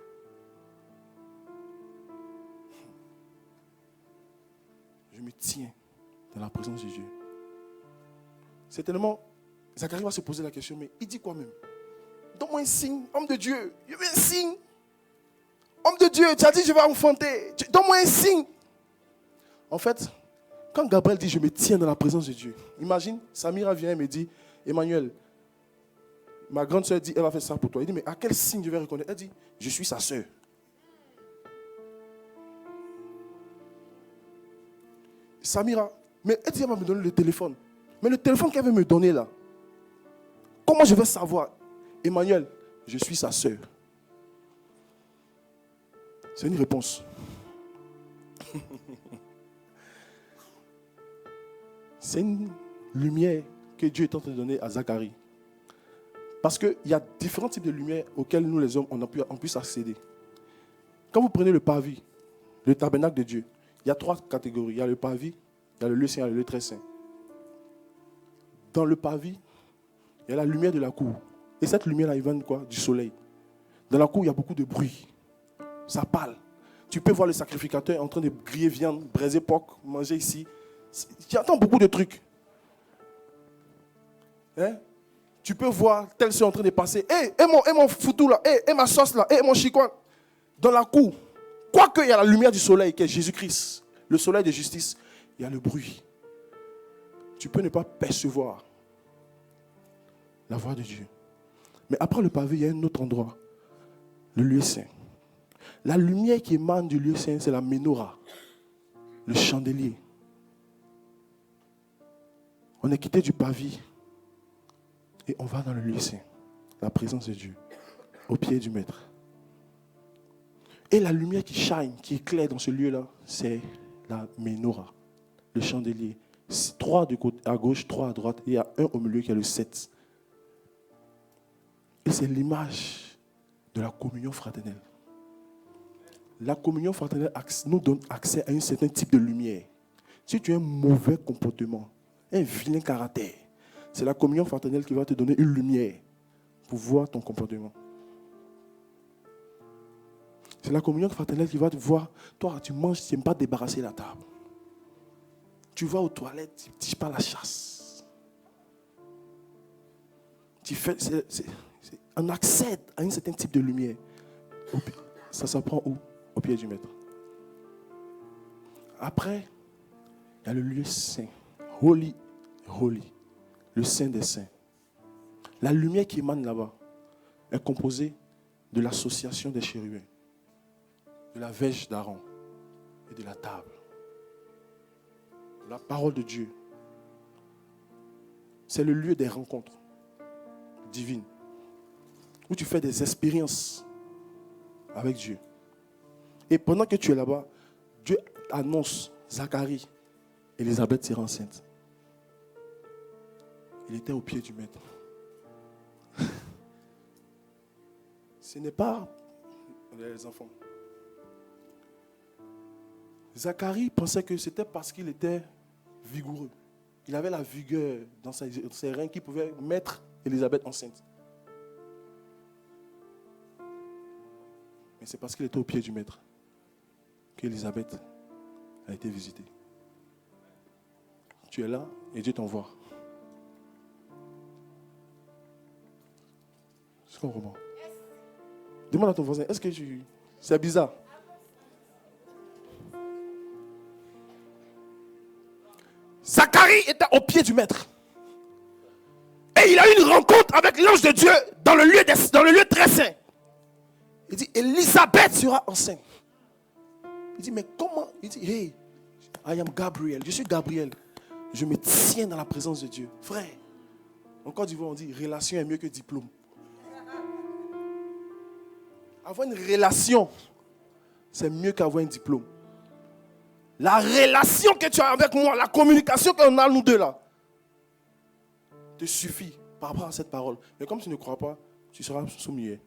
Je me tiens dans la présence de Dieu. C'est tellement... Zacharie va se poser la question, mais il dit quoi même? Donne-moi un signe, homme de Dieu. Je veux un signe. Homme de Dieu, tu as dit je vais enfanter. Donne-moi un signe. En fait, quand Gabriel dit je me tiens dans la présence de Dieu, imagine, Samira vient et me dit, Emmanuel, ma grande soeur dit, elle va faire ça pour toi. Il dit, mais à quel signe je vais reconnaître? Elle dit, je suis sa soeur. Samira, mais elle dit, elle va me donner le téléphone. Mais le téléphone qu'elle veut me donner là, comment je vais savoir? Emmanuel, je suis sa soeur. C'est une réponse. C'est une lumière que Dieu est en train de donner à Zacharie. Parce qu'il y a différents types de lumières auxquelles nous les hommes, on puisse accéder. Quand vous prenez le parvis, le tabernacle de Dieu, il y a 3 catégories. Il y a le parvis, il y a le lieu saint, il y a le lieu très saint. Dans le parvis, il y a la lumière de la cour. Et cette lumière-là, il vient de quoi? Du soleil. Dans la cour, il y a beaucoup de bruit. Ça parle. Tu peux voir le sacrificateur en train de griller viande, braiser porc, manger ici. Tu entends beaucoup de trucs. Hein? Tu peux voir tel soeur en train de passer. Et mon foutou là, et ma sauce là, et mon chicouan. Dans la cour, quoique il y a la lumière du soleil qui est Jésus-Christ, le soleil de justice, il y a le bruit. Tu peux ne pas percevoir la voix de Dieu. Mais après le pavé, il y a un autre endroit, le lieu saint. La lumière qui émane du lieu saint, c'est la menorah, le chandelier. On est quitté du pavé et on va dans le lieu saint, la présence de Dieu, au pied du maître. Et la lumière qui shine, qui éclaire dans ce lieu-là, c'est la menorah, le chandelier. 3 de côté, à gauche, 3 à droite, et il y a un au milieu qui est le 7. Et c'est l'image de la communion fraternelle. La communion fraternelle nous donne accès à un certain type de lumière. Si tu as un mauvais comportement, un vilain caractère, c'est la communion fraternelle qui va te donner une lumière pour voir ton comportement. C'est la communion fraternelle qui va te voir. Toi, tu manges, tu n'aimes pas débarrasser la table. Tu vas aux toilettes, tu ne tiges pas la chasse. On accède à un certain type de lumière. Ça s'apprend où? Au pied du maître. Après, il y a le lieu saint. Holy, holy. Le saint des saints. La lumière qui émane là-bas est composée de l'association des chérubins, de la verge d'Aaron et de la table. La parole de Dieu. C'est le lieu des rencontres divines, où tu fais des expériences avec Dieu. Et pendant que tu es là-bas, annonce Zacharie, Élisabeth sera enceinte. Il était au pied du maître. Ce n'est pas les enfants. Zacharie pensait que c'était parce qu'il était vigoureux. Il avait la vigueur dans ses reins qui pouvait mettre Élisabeth enceinte. Mais c'est parce qu'il était au pied du maître qu'Élisabeth a été visitée. Tu es là et Dieu t'envoie. C'est quoi vraiment? Demande à ton voisin, est-ce que c'est bizarre? Zacharie était au pied du maître. Et il a eu une rencontre avec l'ange de Dieu dans le lieu très saint. Il dit, Élisabeth sera enceinte. Il dit, mais comment? Il dit, hey, I am Gabriel. Je suis Gabriel. Je me tiens dans la présence de Dieu. Frère, en Côte d'Ivoire, on dit, relation est mieux que diplôme. Avoir une relation, c'est mieux qu'avoir un diplôme. La relation que tu as avec moi, la communication qu'on a nous deux là, te suffit par rapport à cette parole. Mais comme tu ne crois pas, tu seras soumis.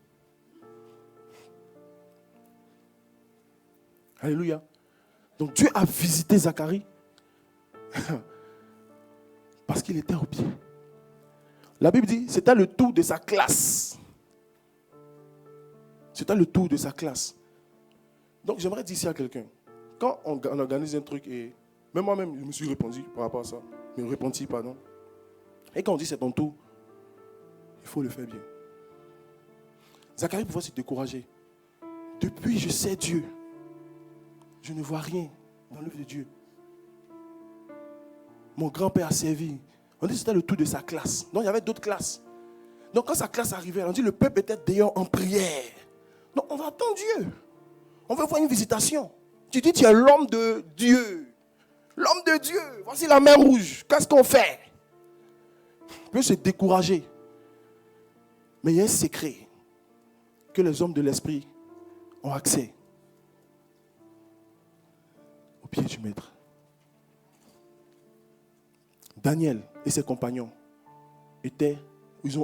Alléluia. Donc Dieu a visité Zacharie parce qu'il était au pied. La Bible dit, c'était le tour de sa classe. C'était le tour de sa classe. Donc j'aimerais dire ici à quelqu'un, quand on organise un truc, et même moi-même, je me suis repenti par rapport à ça. Pardon. Et quand on dit c'est ton tour, il faut le faire bien. Zacharie pouvait se décourager. Depuis, je sais Dieu. Je ne vois rien dans l'œuvre de Dieu. Mon grand-père a servi. On dit que c'était le tour de sa classe. Donc il y avait d'autres classes. Donc quand sa classe arrivait, on dit le peuple était d'ailleurs en prière. Donc on va attendre Dieu. On veut voir une visitation. Tu dis tu es l'homme de Dieu. L'homme de Dieu. Voici la mer rouge. Qu'est-ce qu'on fait? On peut se décourager. Mais il y a un secret que les hommes de l'esprit ont accès. Au pied du maître. Daniel et ses compagnons ils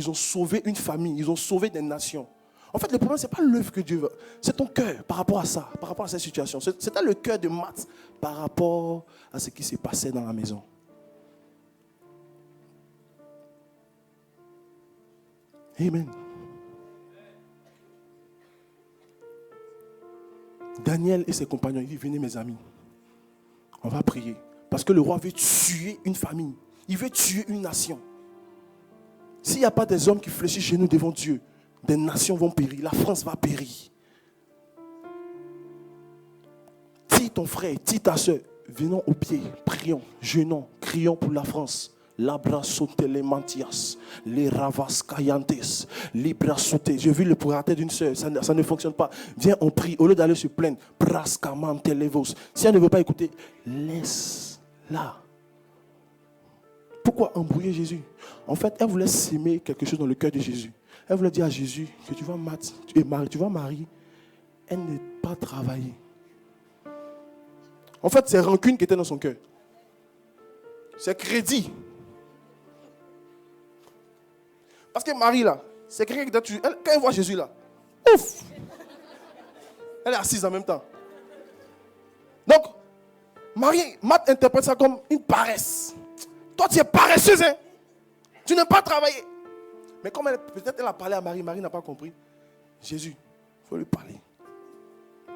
ont sauvé une famille, ils ont sauvé des nations. En fait, le problème, ce n'est pas l'œuvre que Dieu veut. C'est ton cœur par rapport à ça, par rapport à cette situation. C'était le cœur de Matt par rapport à ce qui s'est passé dans la maison. Amen. Daniel et ses compagnons, ils disent, venez mes amis, on va prier. Parce que le roi veut tuer une famille. Il veut tuer une nation. S'il n'y a pas des hommes qui fléchissent chez nous devant Dieu, des nations vont périr. La France va périr. Dis ton frère, dis ta soeur, venons au pied, prions, jeûnons, crions pour la France. L'abrasote les mantias, les ravas cayantes, librasote. J'ai vu le rater d'une soeur, ça ne fonctionne pas. Viens, on prie, au lieu d'aller se plaindre. Prascamante levos. Si elle ne veut pas écouter, laisse-la. Pourquoi embrouiller Jésus? En fait, elle voulait s'aimer quelque chose dans le cœur de Jésus. Elle voulait dire à Jésus que tu vas marier. Elle n'est pas travaillée. En fait, c'est rancune qui était dans son cœur. C'est crédit. Parce que Marie, là, c'est quelqu'un qui doit tuer. Quand elle voit Jésus, là, ouf! Elle est assise en même temps. Donc, Marie, Matt interprète ça comme une paresse. Toi, tu es paresseuse, hein? Tu n'aimes pas travailler. Mais comme peut-être elle a parlé à Marie, Marie n'a pas compris. Jésus, il faut lui parler. Il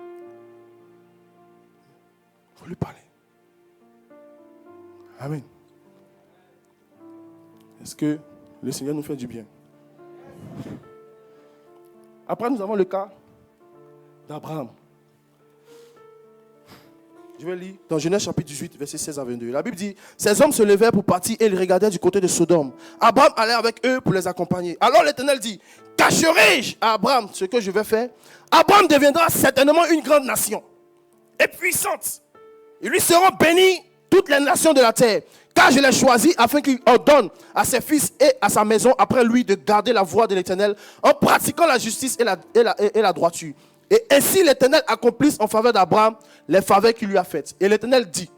faut lui parler. Amen. Est-ce que le Seigneur nous fait du bien? Après, nous avons le cas d'Abraham. Je vais lire dans Genèse chapitre 18, versets 16 à 22. La Bible dit, ces hommes se levèrent pour partir et ils regardaient du côté de Sodome. Abraham allait avec eux pour les accompagner. Alors l'Éternel dit, cacherai-je à Abraham ce que je vais faire? Abraham deviendra certainement une grande nation et puissante. Et lui seront bénis toutes les nations de la terre. Car je l'ai choisi afin qu'il ordonne à ses fils et à sa maison après lui de garder la voie de l'Éternel en pratiquant la justice et la droiture. Et ainsi l'Éternel accomplisse en faveur d'Abraham les faveurs qu'il lui a faites. Et l'Éternel dit,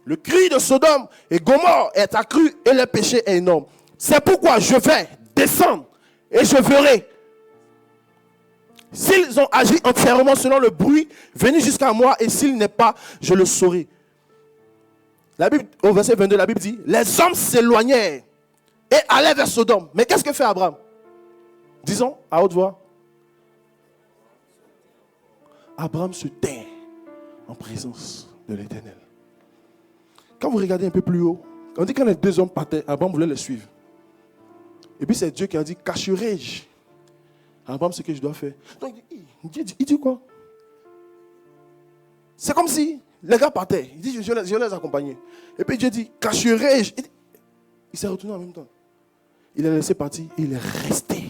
le cri de Sodome et Gomorrhe est accru et le péché est énorme. C'est pourquoi je vais descendre et je verrai. S'ils ont agi entièrement selon le bruit venu jusqu'à moi, et s'il n'est pas, je le saurai. La Bible, au verset 22, la Bible dit, les hommes s'éloignèrent et allaient vers Sodome. Mais qu'est-ce que fait Abraham? Disons à haute voix. Abraham se tait en présence de l'Éternel. Quand vous regardez un peu plus haut, on dit quand les deux hommes partaient, Abraham voulait les suivre. Et puis c'est Dieu qui a dit, cacherai-je Abraham ce que je dois faire. Donc il dit quoi? C'est comme si les gars partaient. Il dit, je vais les accompagner. Et puis Dieu dit, cacherai-je. Il s'est retourné en même temps. Il a laissé partir et il est resté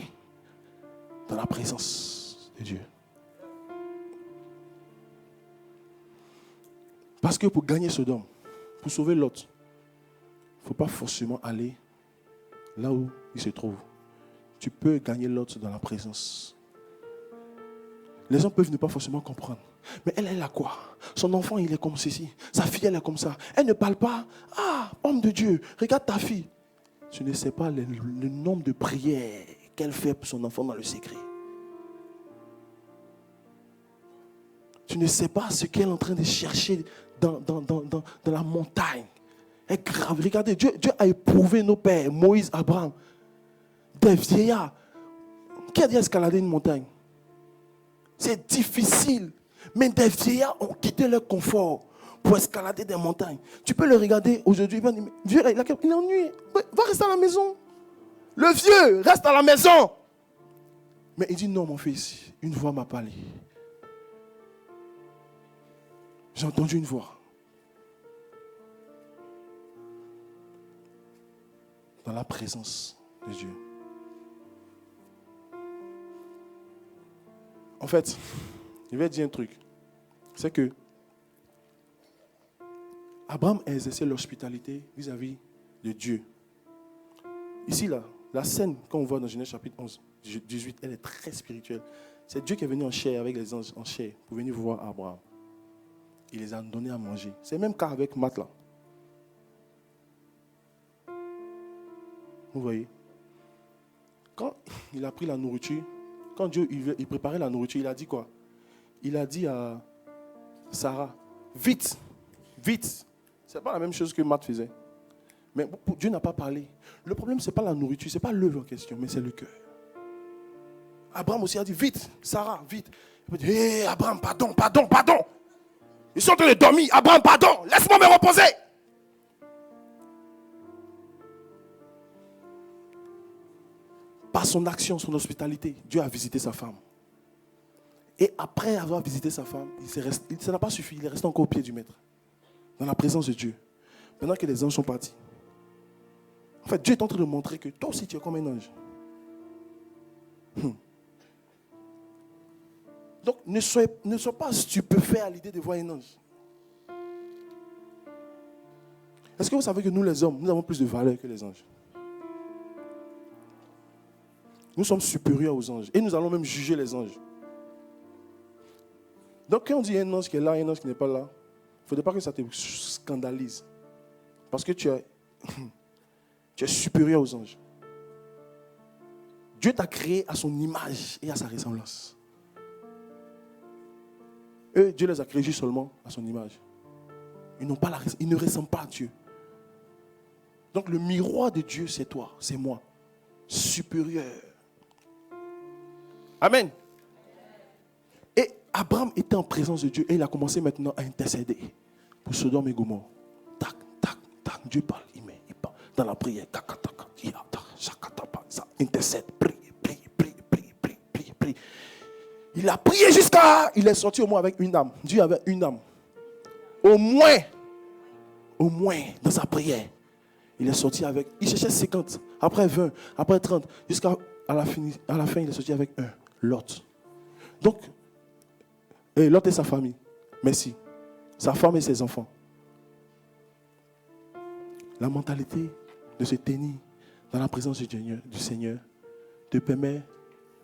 dans la présence de Dieu. Parce que pour gagner Sodome, pour sauver Lot, il ne faut pas forcément aller là où il se trouve. Tu peux gagner Lot dans la présence. Les gens peuvent ne pas forcément comprendre. Mais elle a quoi? Son enfant, il est comme ceci. Sa fille, elle est comme ça. Elle ne parle pas. Ah, homme de Dieu, regarde ta fille. Tu ne sais pas le nombre de prières qu'elle fait pour son enfant dans le secret. Tu ne sais pas ce qu'elle est en train de chercher dans la montagne. C'est grave. Regardez, Dieu a éprouvé nos pères, Moïse, Abraham, des vieillards. Qui a dit escalader une montagne? C'est difficile. Mais des vieillards ont quitté leur confort pour escalader des montagnes. Tu peux le regarder aujourd'hui. Il va dire, vieux, il est ennuyé. Va rester à la maison. Le vieux reste à la maison. Mais il dit, non mon fils, une voix m'a parlé. J'ai entendu une voix. Dans la présence de Dieu. En fait, je vais dire un truc. C'est que Abraham a exercé l'hospitalité vis-à-vis de Dieu. Ici, là, la scène qu'on voit dans Genèse chapitre 11, 18, elle est très spirituelle. C'est Dieu qui est venu en chair avec les anges en chair pour venir voir Abraham. Il les a donné à manger. C'est le même cas avec Matt là. Vous voyez? Quand il a pris la nourriture, quand Dieu il préparait la nourriture, il a dit quoi? Il a dit à Sarah, vite, vite. Ce n'est pas la même chose que Matt faisait. Mais Dieu n'a pas parlé. Le problème, ce n'est pas la nourriture, ce n'est pas l'œuvre en question, mais c'est le cœur. Abraham aussi a dit, vite, Sarah, vite. Il a dit, hé, Abraham, pardon. Ils sont en train de dormir. Abraham, pardon, laisse-moi me reposer. Par son action, son hospitalité, Dieu a visité sa femme. Et après avoir visité sa femme, ça n'a pas suffi, il est resté encore au pied du maître. Dans la présence de Dieu. Pendant que les anges sont partis. En fait, Dieu est en train de montrer que toi aussi tu es comme un ange. Donc, ne sois pas stupéfait à l'idée de voir un ange. Est-ce que vous savez que nous les hommes, nous avons plus de valeur que les anges? Nous sommes supérieurs aux anges. Et nous allons même juger les anges. Donc quand on dit un ange qui est là, un ange qui n'est pas là, il ne faudrait pas que ça te scandalise. Parce que tu es supérieur aux anges. Dieu t'a créé à son image et à sa ressemblance. Eux, Dieu les a créés juste seulement à son image. Ils ne ressemblent pas à Dieu. Donc le miroir de Dieu, c'est toi, c'est moi. Supérieur. Amen. Et Abraham était en présence de Dieu et il a commencé maintenant à intercéder pour Sodome et Gomorrhe. Tac, tac, tac. Dieu parle, il parle. Dans la prière, ça intercède, prie. Il a prié jusqu'à... Il est sorti au moins avec une âme. Dieu avait une âme. Au moins, dans sa prière, il est sorti avec... Il cherchait 50, après 20, après 30, jusqu'à la fin, il est sorti avec un, Lot. Donc, Lot et sa famille. Merci. Sa femme et ses enfants. La mentalité de se tenir dans la présence du Seigneur te permet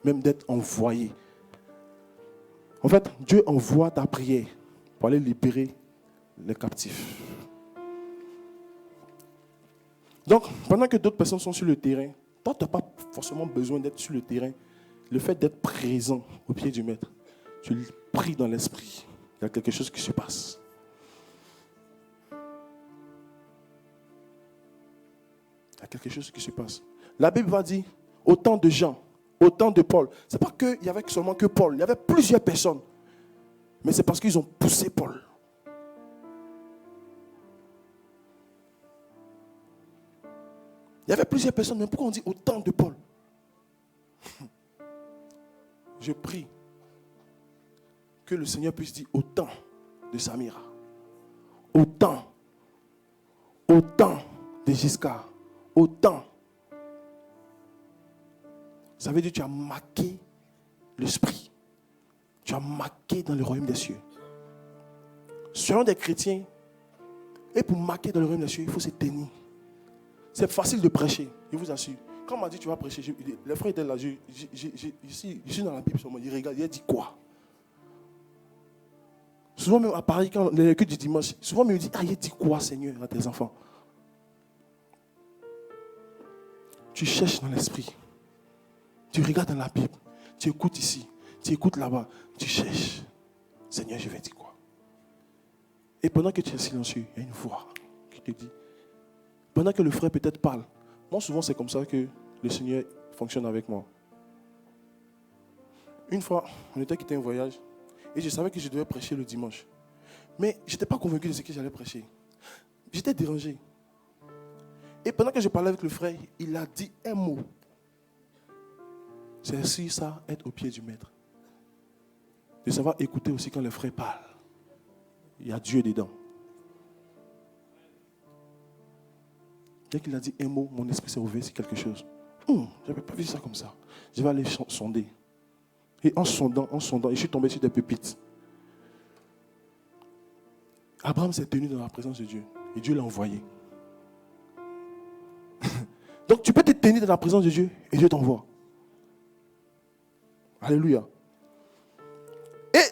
même d'être envoyé. En fait, Dieu envoie ta prière pour aller libérer les captifs. Donc, pendant que d'autres personnes sont sur le terrain, toi, tu n'as pas forcément besoin d'être sur le terrain. Le fait d'être présent au pied du maître, tu pries dans l'esprit. Il y a quelque chose qui se passe. Il y a quelque chose qui se passe. La Bible va dire, autant de Jean, autant de Paul. Ce n'est pas qu'il y avait seulement que Paul. Il y avait plusieurs personnes. Mais c'est parce qu'ils ont poussé Paul. Il y avait plusieurs personnes, mais pourquoi on dit autant de Paul? Je prie que le Seigneur puisse dire autant de Samira, autant de Giscard, autant. Ça veut dire que tu as marqué l'esprit. Tu as marqué dans le royaume des cieux. Soyons des chrétiens. Et pour marquer dans le royaume des cieux, il faut se tenir. C'est facile de prêcher, je vous assure. Quand on m'a dit tu vas prêcher, les frères étaient là, je suis dans la Bible, il regarde, il a dit quoi? Souvent même à Paris, quand les cultes du dimanche, souvent il me dit, il a dit quoi Seigneur à tes enfants? Tu cherches dans l'esprit. Tu regardes dans la Bible, tu écoutes ici, tu écoutes là-bas, tu cherches. Seigneur, je vais dire quoi? Et pendant que tu es silencieux, il y a une voix qui te dit, pendant que le frère peut-être parle, moi souvent c'est comme ça que le Seigneur fonctionne avec moi. Une fois, on était quitté un voyage et je savais que je devais prêcher le dimanche. Mais je n'étais pas convaincu de ce que j'allais prêcher. J'étais dérangé. Et pendant que je parlais avec le frère, il a dit un mot. C'est aussi ça, être au pied du maître. De savoir écouter aussi quand le frère parle. Il y a Dieu dedans. Dès qu'il a dit un mot, mon esprit s'est ouvert sur quelque chose. Je n'avais pas vu ça comme ça. Je vais aller sonder. Et en sondant, je suis tombé sur des pépites. Abraham s'est tenu dans la présence de Dieu. Et Dieu l'a envoyé. Donc tu peux te tenir dans la présence de Dieu et Dieu t'envoie. Alléluia. Et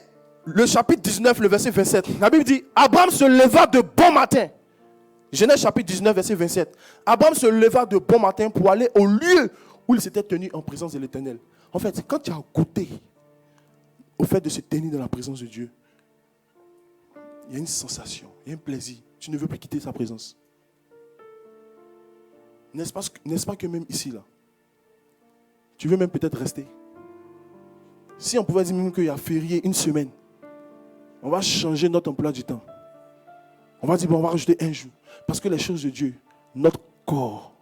le chapitre 19, le verset 27, la Bible dit, Abraham se leva de bon matin. Genèse chapitre 19, verset 27. Abraham se leva de bon matin pour aller au lieu où il s'était tenu en présence de l'Éternel. En fait, quand tu as goûté au fait de se tenir dans la présence de Dieu, il y a une sensation, il y a un plaisir. Tu ne veux plus quitter sa présence. N'est-ce pas que même ici, là, tu veux même peut-être rester. Si on pouvait dire même qu'il y a férié une semaine, on va changer notre emploi du temps. On va dire, on va rajouter un jour. Parce que les choses de Dieu, notre corps,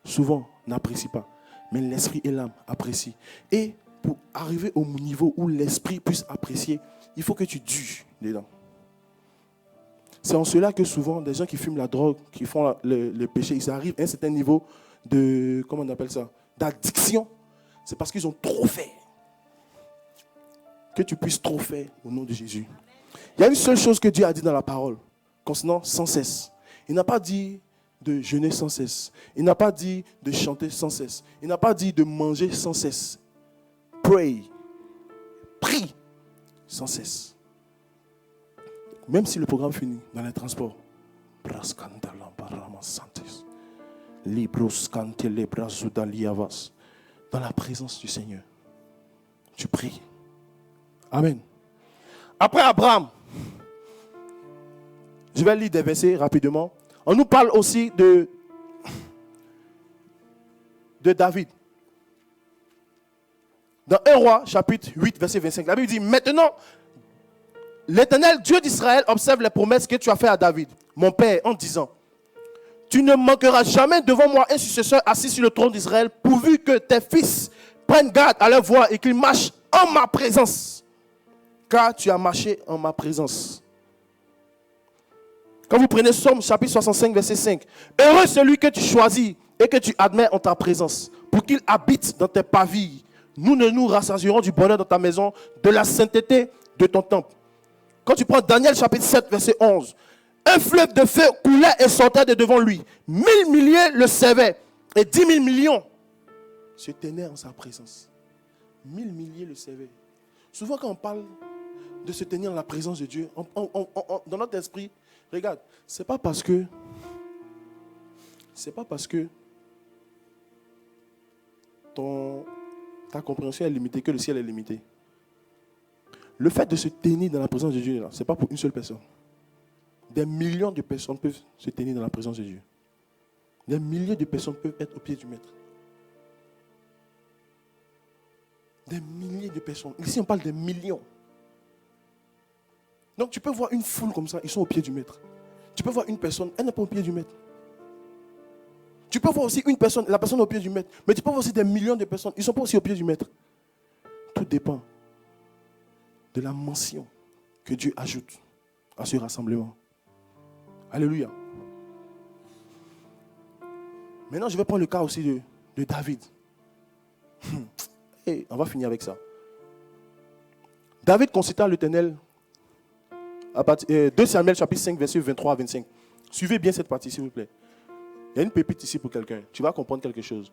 souvent, n'apprécie pas. Mais l'esprit et l'âme apprécient. Et pour arriver au niveau où l'esprit puisse apprécier, il faut que tu dures dedans. C'est en cela que souvent, des gens qui fument la drogue, qui font le péché, ils arrivent à un certain niveau de, comment on appelle ça, d'addiction. C'est parce qu'ils ont trop fait. Que tu puisses trop faire au nom de Jésus. Il y a une seule chose que Dieu a dit dans la parole, concernant sans cesse. Il n'a pas dit de jeûner sans cesse. Il n'a pas dit de chanter sans cesse. Il n'a pas dit de manger sans cesse. Pray. Prie sans cesse. Même si le programme finit dans les transports. Dans la présence du Seigneur. Tu pries. Amen. Après Abraham, je vais lire des versets rapidement. On nous parle aussi de David. Dans 1 Roi, chapitre 8, verset 25, la Bible dit, maintenant, l'Éternel, Dieu d'Israël, observe les promesses que tu as faites à David, mon père, en disant, tu ne manqueras jamais devant moi un successeur assis sur le trône d'Israël, pourvu que tes fils prennent garde à leur voix et qu'ils marchent en ma présence. Car tu as marché en ma présence. Quand vous prenez Somme, chapitre 65, verset 5. Heureux celui que tu choisis et que tu admets en ta présence, pour qu'il habite dans tes pavilles. Nous ne nous rassasierons du bonheur dans ta maison, de la sainteté de ton temple. Quand tu prends Daniel, chapitre 7, verset 11. Un fleuve de feu coulait et sortait de devant lui. 1000 milliers le servaient et 10 000 millions se tenaient en sa présence. 1000 milliers le servaient. Souvent quand on parle de se tenir dans la présence de Dieu, dans notre esprit, regarde, c'est pas parce que ta compréhension est limitée que le ciel est limité. Le fait de se tenir dans la présence de Dieu, ce n'est pas pour une seule personne. Des millions de personnes peuvent se tenir dans la présence de Dieu. Des milliers de personnes peuvent être au pied du Maître. Des milliers de personnes. Ici, on parle de millions. Donc, tu peux voir une foule comme ça, ils sont au pied du Maître. Tu peux voir une personne, elle n'est pas au pied du Maître. Tu peux voir aussi une personne, la personne au pied du Maître. Mais tu peux voir aussi des millions de personnes, ils ne sont pas aussi au pied du Maître. Tout dépend de la mention que Dieu ajoute à ce rassemblement. Alléluia. Maintenant, je vais prendre le cas aussi de David. Et on va finir avec ça. David consulta l'Éternel. 2 Samuel chapitre 5, versets 23 à 25. Suivez bien cette partie, s'il vous plaît. Il y a une pépite ici pour quelqu'un. Tu vas comprendre quelque chose.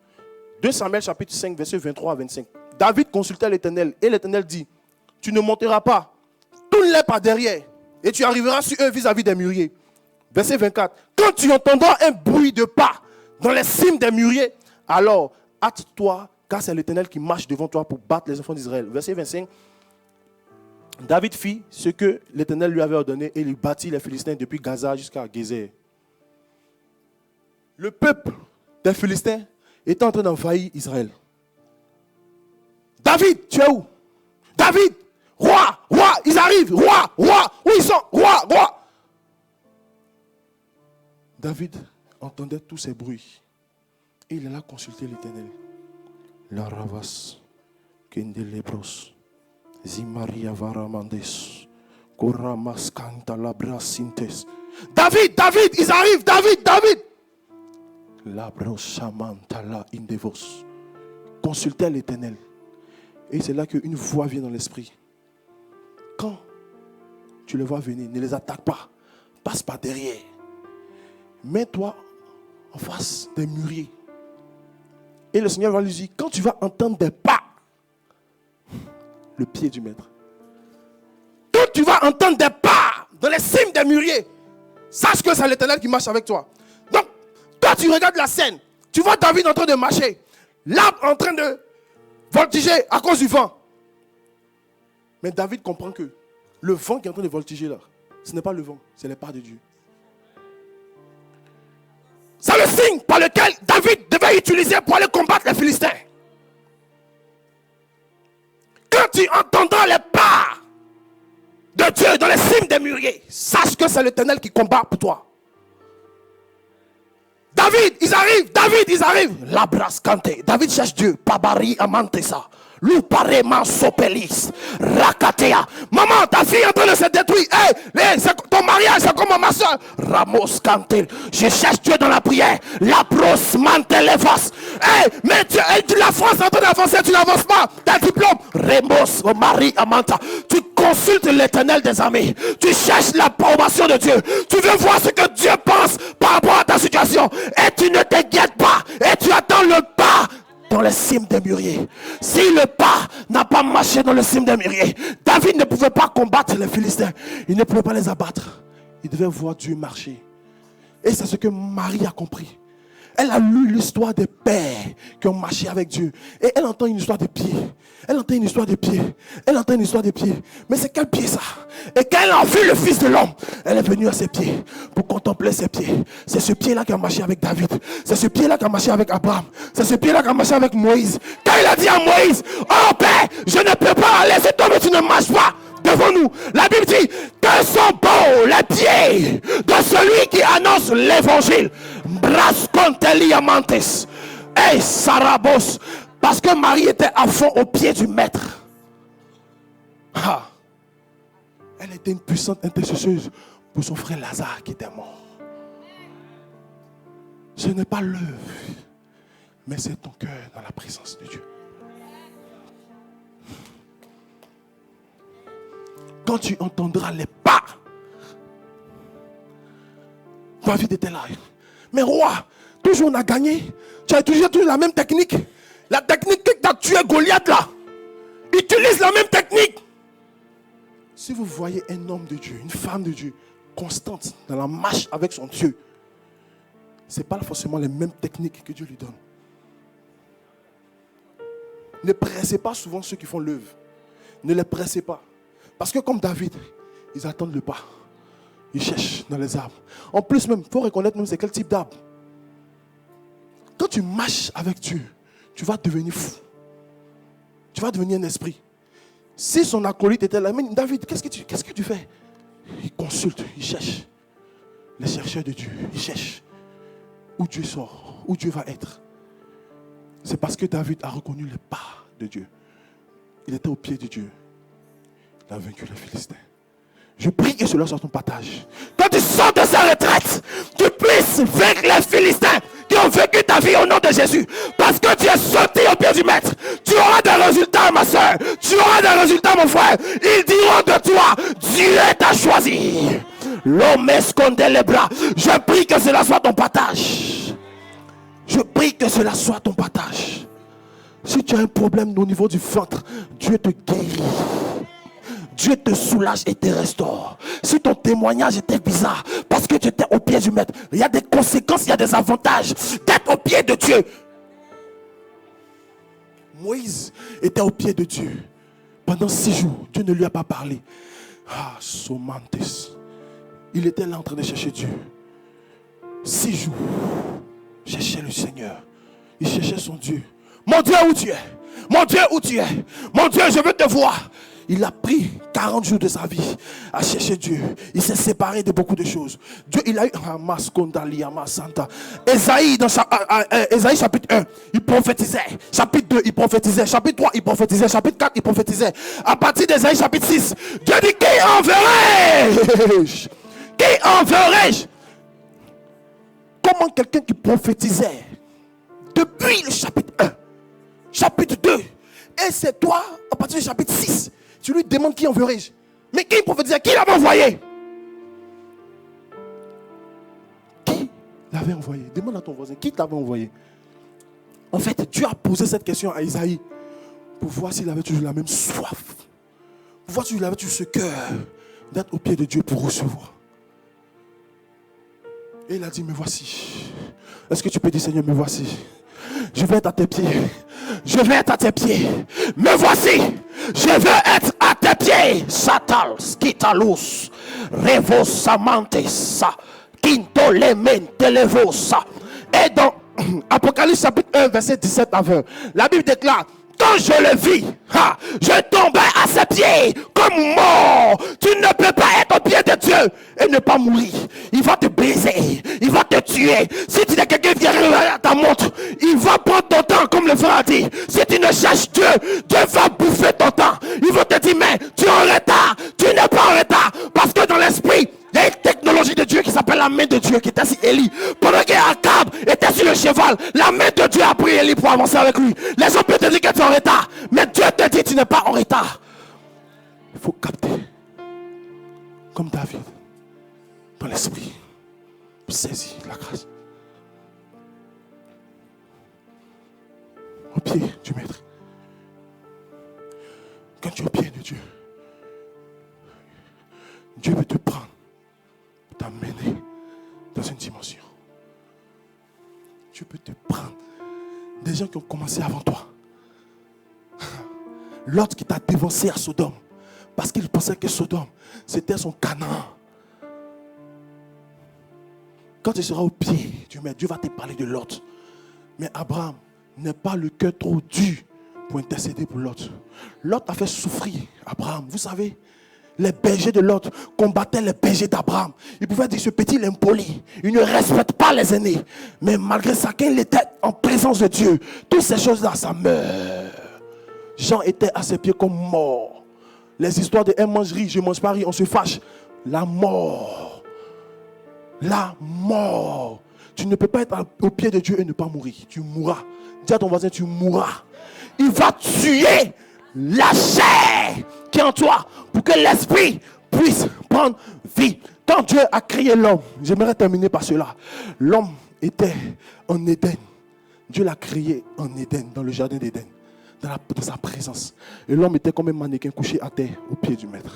2 Samuel chapitre 5, versets 23 à 25. David consulta l'Éternel et l'Éternel dit, tu ne monteras pas, tourne-les par derrière et tu arriveras sur eux vis-à-vis des mûriers. Verset 24. Quand tu entendras un bruit de pas dans les cimes des mûriers, alors hâte-toi, car c'est l'Éternel qui marche devant toi pour battre les enfants d'Israël. Verset 25. David fit ce que l'Éternel lui avait ordonné et il battit les Philistins depuis Gaza jusqu'à Gézer. Le peuple des Philistins était en train d'envahir Israël. David, tu es où? David, roi, ils arrivent, roi, où ils sont? Roi. David entendait tous ces bruits et il alla consulter l'Éternel. La ravas, kendelebros. Zimaria Varamandes, Koramas Kanta Labra Sintes. David, ils arrivent, David. Labro Samantala Indevos. Consultez l'Éternel. Et c'est là qu'une voix vient dans l'esprit. Quand tu les vois venir, ne les attaque pas. Passe par derrière. Mets-toi en face des mûriers. Et le Seigneur va lui dire, quand tu vas entendre des pas, le pied du Maître. Quand tu vas entendre des pas dans les cimes des mûriers, sache que c'est l'Éternel qui marche avec toi. Donc, toi tu regardes la scène, tu vois David en train de marcher, l'arbre en train de voltiger à cause du vent. Mais David comprend que le vent qui est en train de voltiger là, ce n'est pas le vent, c'est les pas de Dieu. C'est le signe par lequel David devait utiliser pour aller combattre les Philistins. Quand tu entendras les pas de Dieu dans les cimes des mûriers, sache que c'est l'Éternel qui combat pour toi. David, ils arrivent. Labras Kante. David cherche Dieu. Pabari Amantesa. Loupareman Sopelis. Rakatea. Maman, ta fille est en train de se détruire. Hey, ton mariage, c'est comme ma soeur. Ramos Kantel. Je cherche Dieu dans la prière. Labros Mantelevas. Hey, mais la France est en train d'avancer, tu n'avances pas. T'as diplôme. Remos Marie Amanta. Tu consultes l'Éternel des armées. Tu cherches l'approbation de Dieu. Tu veux voir ce que Dieu pense par rapport à ta situation. Et tu ne t'inquiètes pas. Et tu attends le pas dans les cimes des mûriers. Si le pas n'a pas marché dans les cimes des mûriers, David ne pouvait pas combattre les Philistins. Il ne pouvait pas les abattre. Il devait voir Dieu marcher. Et c'est ce que Marie a compris. Elle a lu l'histoire des pères qui ont marché avec Dieu. Et elle entend une histoire de pieds. Mais c'est quel pied ça? Et quand elle a vu le Fils de l'homme, elle est venue à ses pieds pour contempler ses pieds. C'est ce pied-là qui a marché avec David. C'est ce pied-là qui a marché avec Abraham. C'est ce pied-là qui a marché avec Moïse. Quand il a dit à Moïse, oh Père, je ne peux pas aller, c'est toi mais tu ne marches pas devant nous. La Bible dit que sont beaux les pieds de celui qui annonce l'évangile. Brasconteliamantes. Et Sarabos. Parce que Marie était à fond au pied du Maître. Elle était une puissante intercesseuse pour son frère Lazare qui était mort. Ce n'est pas l'œuvre, mais c'est ton cœur dans la présence de Dieu. Quand tu entendras les pas, David était là. Mais roi, toujours on a gagné. Tu as utilisé toujours la même technique. La technique que tu as tué Goliath là. Utilise la même technique. Si vous voyez un homme de Dieu, une femme de Dieu, constante dans la marche avec son Dieu, ce n'est pas forcément les mêmes techniques que Dieu lui donne. Ne pressez pas souvent ceux qui font l'œuvre. Ne les pressez pas. Parce que comme David, ils attendent le pas. Ils cherchent dans les arbres. En plus même, il faut reconnaître même c'est quel type d'arbre. Quand tu marches avec Dieu, tu vas devenir fou. Tu vas devenir un esprit. Si son acolyte était là, mais David, qu'est-ce que tu fais? Il consulte, il cherche. Les chercheurs de Dieu, ils cherchent où Dieu sort, où Dieu va être. C'est parce que David a reconnu les pas de Dieu. Il était au pied de Dieu. Il a vaincu les Philistins. Je prie que cela soit ton partage. Quand tu sors de sa retraite, tu puisses vaincre les Philistins qui ont vécu ta vie au nom de Jésus. Parce que tu es sorti au pied du maître. Tu auras des résultats, ma soeur. Tu auras des résultats, mon frère. Ils diront de toi, Dieu t'a choisi. L'homme esconde les bras. Je prie que cela soit ton partage. Je prie que cela soit ton partage. Si tu as un problème au niveau du ventre, Dieu te guérit. Dieu te soulage et te restaure. Si ton témoignage était bizarre, parce que tu étais au pied du maître, il y a des conséquences, il y a des avantages d'être au pied de Dieu. Moïse était au pied de Dieu. Pendant 6 jours, Dieu ne lui a pas parlé. Ah, Somantes. Il était là en train de chercher Dieu. 6 jours, cherchait le Seigneur. Il cherchait son Dieu. Mon Dieu, où tu es? Mon Dieu, où tu es? Mon Dieu, je veux te voir. Il a pris 40 jours de sa vie à chercher Dieu. Il s'est séparé de beaucoup de choses. Dieu, il a eu Ésaïe, dans Ésaïe chapitre 1, il prophétisait. Chapitre 2, il prophétisait. Chapitre 3, il prophétisait. Chapitre 4, il prophétisait. À partir d'Ésaïe chapitre 6, Dieu dit, qui enverrai-je? Qui enverrai-je? Comment quelqu'un qui prophétisait depuis le chapitre 1, chapitre 2, et c'est toi, à partir du chapitre 6, tu lui demandes qui enverrai-je? Mais qui prophétisait? Qui l'avait envoyé? Qui l'avait envoyé? Demande à ton voisin, qui t'avait envoyé? En fait, Dieu a posé cette question à Isaïe pour voir s'il avait toujours la même soif, pour voir s'il avait toujours ce cœur d'être au pied de Dieu pour recevoir. Et il a dit, me voici. Est-ce que tu peux dire, Seigneur, me voici? Je vais être à tes pieds. Je vais être à tes pieds. Me voici. Je veux être à tes pieds. Satal, skitalus, revosamantes, quintolemente levosa. Et dans Apocalypse chapitre 1, verset 17 à 20, la Bible déclare, quand je le vis, je tombais à ses pieds comme mort. Tu ne peux pas être au pied de Dieu et ne pas mourir. Il va te baiser, il va te tuer. Si tu es quelqu'un qui vient à ta montre, il va prendre ton temps, comme le frère a dit. Si tu ne cherches Dieu, Dieu va bouffer ton temps. Il va te dire, mais tu es en retard. Tu n'es pas en retard. Parce que dans l'esprit, il y a une technologie de Dieu qui s'appelle la main de Dieu qui était sur Élie. Pendant qu'Akab était sur le cheval, la main de Dieu a pris Élie pour avancer avec lui. Les gens peuvent te dire que tu es en retard. Mais Dieu te dit que tu n'es pas en retard. Il faut capter. Comme David. Dans l'esprit. Saisis la grâce. Au pied du maître. Quand tu es au pied de Dieu, Dieu veut te prendre. T'amener dans une dimension. Dieu peut te prendre. Des gens qui ont commencé avant toi. L'autre qui t'a dévancé à Sodome. Parce qu'il pensait que Sodome, c'était son Canaan. Quand tu seras au pied du maître, Dieu va te parler de l'autre. Mais Abraham n'est pas le cœur trop dur pour intercéder pour l'autre. L'autre a fait souffrir Abraham. Vous savez, les bergers de Lot combattaient les bergers d'Abraham. Ils pouvaient dire, ce petit il est impoli. Il ne respecte pas les aînés. Mais malgré ça, quand il était en présence de Dieu, toutes ces choses-là, ça meurt. Jean était à ses pieds comme mort. Les histoires de un mange riz, je mange pas riz, on se fâche. La mort. La mort. Tu ne peux pas être au pied de Dieu et ne pas mourir. Tu mourras. Dis à ton voisin, tu mourras. Il va tuer la chair qui est en toi pour que l'esprit puisse prendre vie. Quand Dieu a créé l'homme, j'aimerais terminer par cela. L'homme était en Éden. Dieu l'a créé en Éden, dans le jardin d'Éden, dans sa présence. Et l'homme était comme un mannequin couché à terre au pied du maître.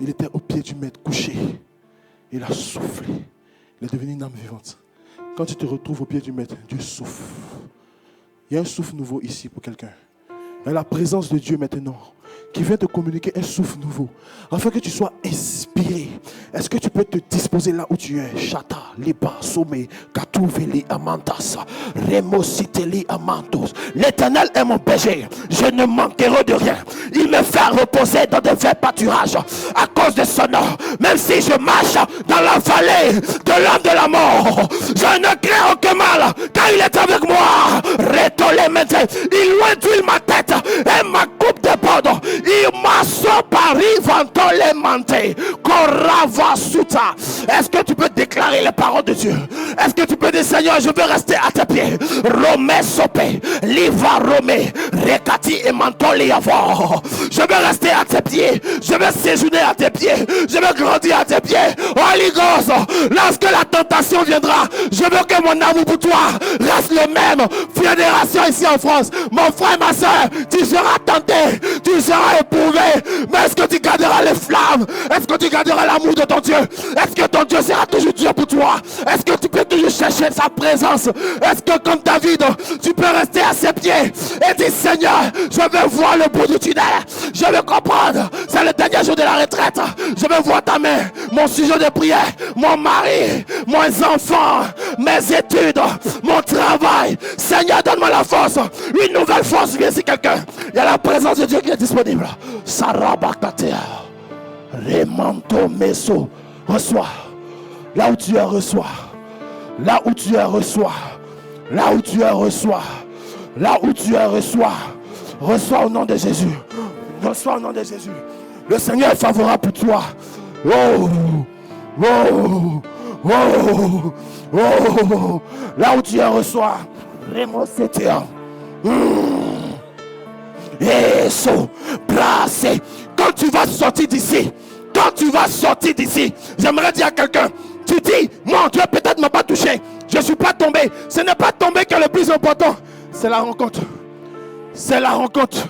Il était au pied du maître, couché. Il a soufflé. Il est devenu une âme vivante. Quand tu te retrouves au pied du maître, Dieu souffle. Il y a un souffle nouveau ici pour quelqu'un. Il y a la présence de Dieu maintenant qui vient te communiquer un souffle nouveau afin que tu sois inspiré. Est-ce que tu peux te disposer là où tu es? Chata, liba, somé, katouveli, amantas, remositeli, amantos. L'Éternel est mon berger, je ne manquerai de rien. Il me fait reposer dans de verts pâturages à cause de son nom. Même si je marche dans la vallée de l'âme de la mort, je ne crains aucun mal, car il est avec moi. Rétolé maintenant, il oint ma tête et ma coupe de bord. Il m'a sopari vantole mante. Korava suta. Est-ce que tu peux déclarer les paroles de Dieu? Est-ce que tu peux dire, Seigneur, je veux rester à tes pieds? Romé sopé, liva romé, rekati et mantole yavo. Je veux rester à tes pieds. Je veux séjourner à tes pieds. Je veux grandir à tes pieds. Holy Ghost, lorsque la tentation viendra, je veux que mon amour pour toi reste le même. Fédération ici en France, mon frère, ma soeur, tu seras tenté, tu seras éprouvé, mais est-ce que tu garderas les flammes? Est-ce que tu garderas l'amour de ton Dieu? Est-ce que ton Dieu sera toujours Dieu pour toi? Est-ce que tu peux toujours chercher sa présence? Est-ce que comme David, tu peux rester à ses pieds et dire, Seigneur, je veux voir le bout du tunnel, je veux comprendre, c'est le dernier jour de la retraite, je veux voir ta main, mon sujet de prière, mon mari, mes enfants, mes études, mon travail. Seigneur, donne-moi la force, une nouvelle force. Viens ici quelqu'un, il y a la présence de Dieu qui est disponible. Sarabakatea, Remanto Meso, reçois, là où tu es, reçois, là où tu es, reçois, là où tu es, reçois, là où tu es, reçois, reçois au nom de Jésus, reçois au nom de Jésus. Le Seigneur est favorable pour toi. Oh, oh, oh, oh, là où tu es, reçois. Remosetea. Eso, placé. Quand tu vas sortir d'ici, j'aimerais dire à quelqu'un, tu dis, mon Dieu peut-être ne m'a pas touché, je ne suis pas tombé. Ce n'est pas tomber qui est le plus important, c'est la rencontre. C'est la rencontre.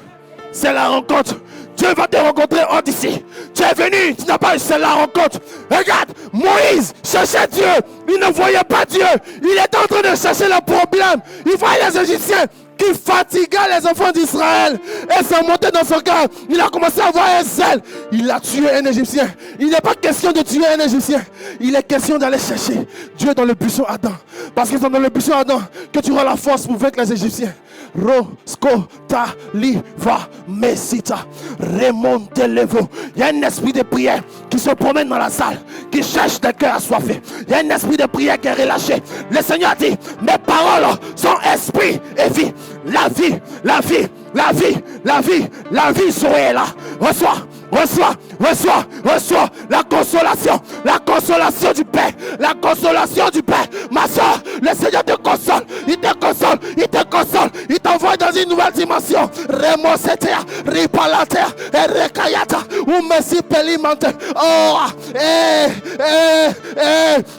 C'est la rencontre. Dieu va te rencontrer hors d'ici. Tu es venu, tu n'as pas eu, c'est la rencontre. Regarde, Moïse cherchait Dieu. Il ne voyait pas Dieu. Il était en train de chercher le problème. Il voyait les Égyptiens qui fatiguaient les enfants d'Israël. Et ça montait dans son cœur. Il a commencé à avoir un zèle. Il a tué un Égyptien. Il n'est pas question de tuer un Égyptien. Il est question d'aller chercher Dieu dans le buisson Adam. Parce que c'est dans le buisson Adam que tu auras la force pour vaincre les Égyptiens. Roskota liva mesita remonte levo. Il y a un esprit de prière qui se promène dans la salle, qui cherche des cœurs assoiffés. Il y a un esprit de prière qui est relâché. Le Seigneur dit, mes paroles sont esprit et vie. La vie, la vie, la vie, la vie, la vie soyez là. Reçois, reçois, reçois, reçois la consolation du Père, la consolation du Père. Ma soeur, le Seigneur te console, il te console, il te console, il t'envoie dans une nouvelle dimension. Remosetea, ripalatea, et rekayata, ou messi pelimante. Oh,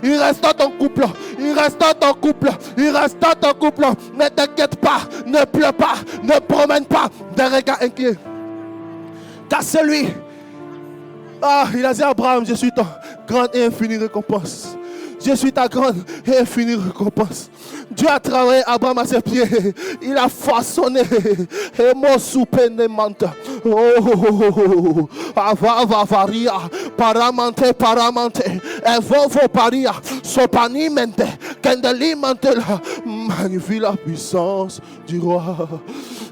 il reste dans ton couple, il reste dans ton couple, il reste dans ton couple. Ne t'inquiète pas, ne pleure pas, ne promène pas des regards inquiets. Car celui, il a dit à Abraham, je suis ta grande et infinie récompense. Je suis ta grande et infinie récompense. Dieu a travaillé Abraham à ses pieds. Il a façonné. Et mon soupenemante. Oh, avavaria, paramante, paramante. Evovo paria, sopanimente, kendelimante. Magnifie la puissance du roi.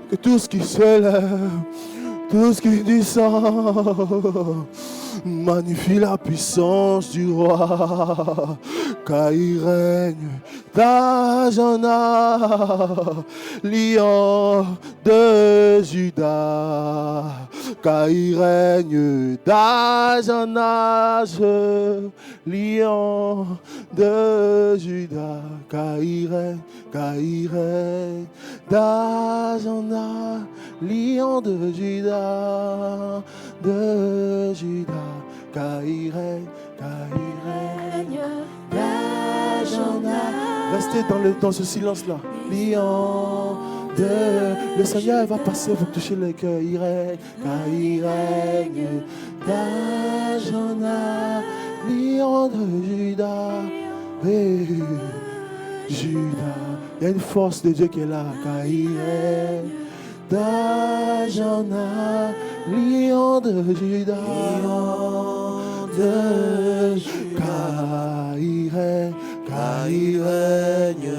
Que tout ce qui s'élève, tout ce qui descend, magnifie la puissance du roi, car il règne d'Ajana, lion de Juda, car il règne d'Ajana, lion de Juda, car il règne d'Ajana, lion de Juda, car il règne d'Ajana. Restez dans ce silence-là. Lion Le Seigneur va passer pour toucher les cœurs. Il règne, car il règne. D'Ajana, lion de Judas. Hey, Judas. Il y a une force de Dieu qui est là, car il règne. D'Ajana, lion de Judas. Car il règne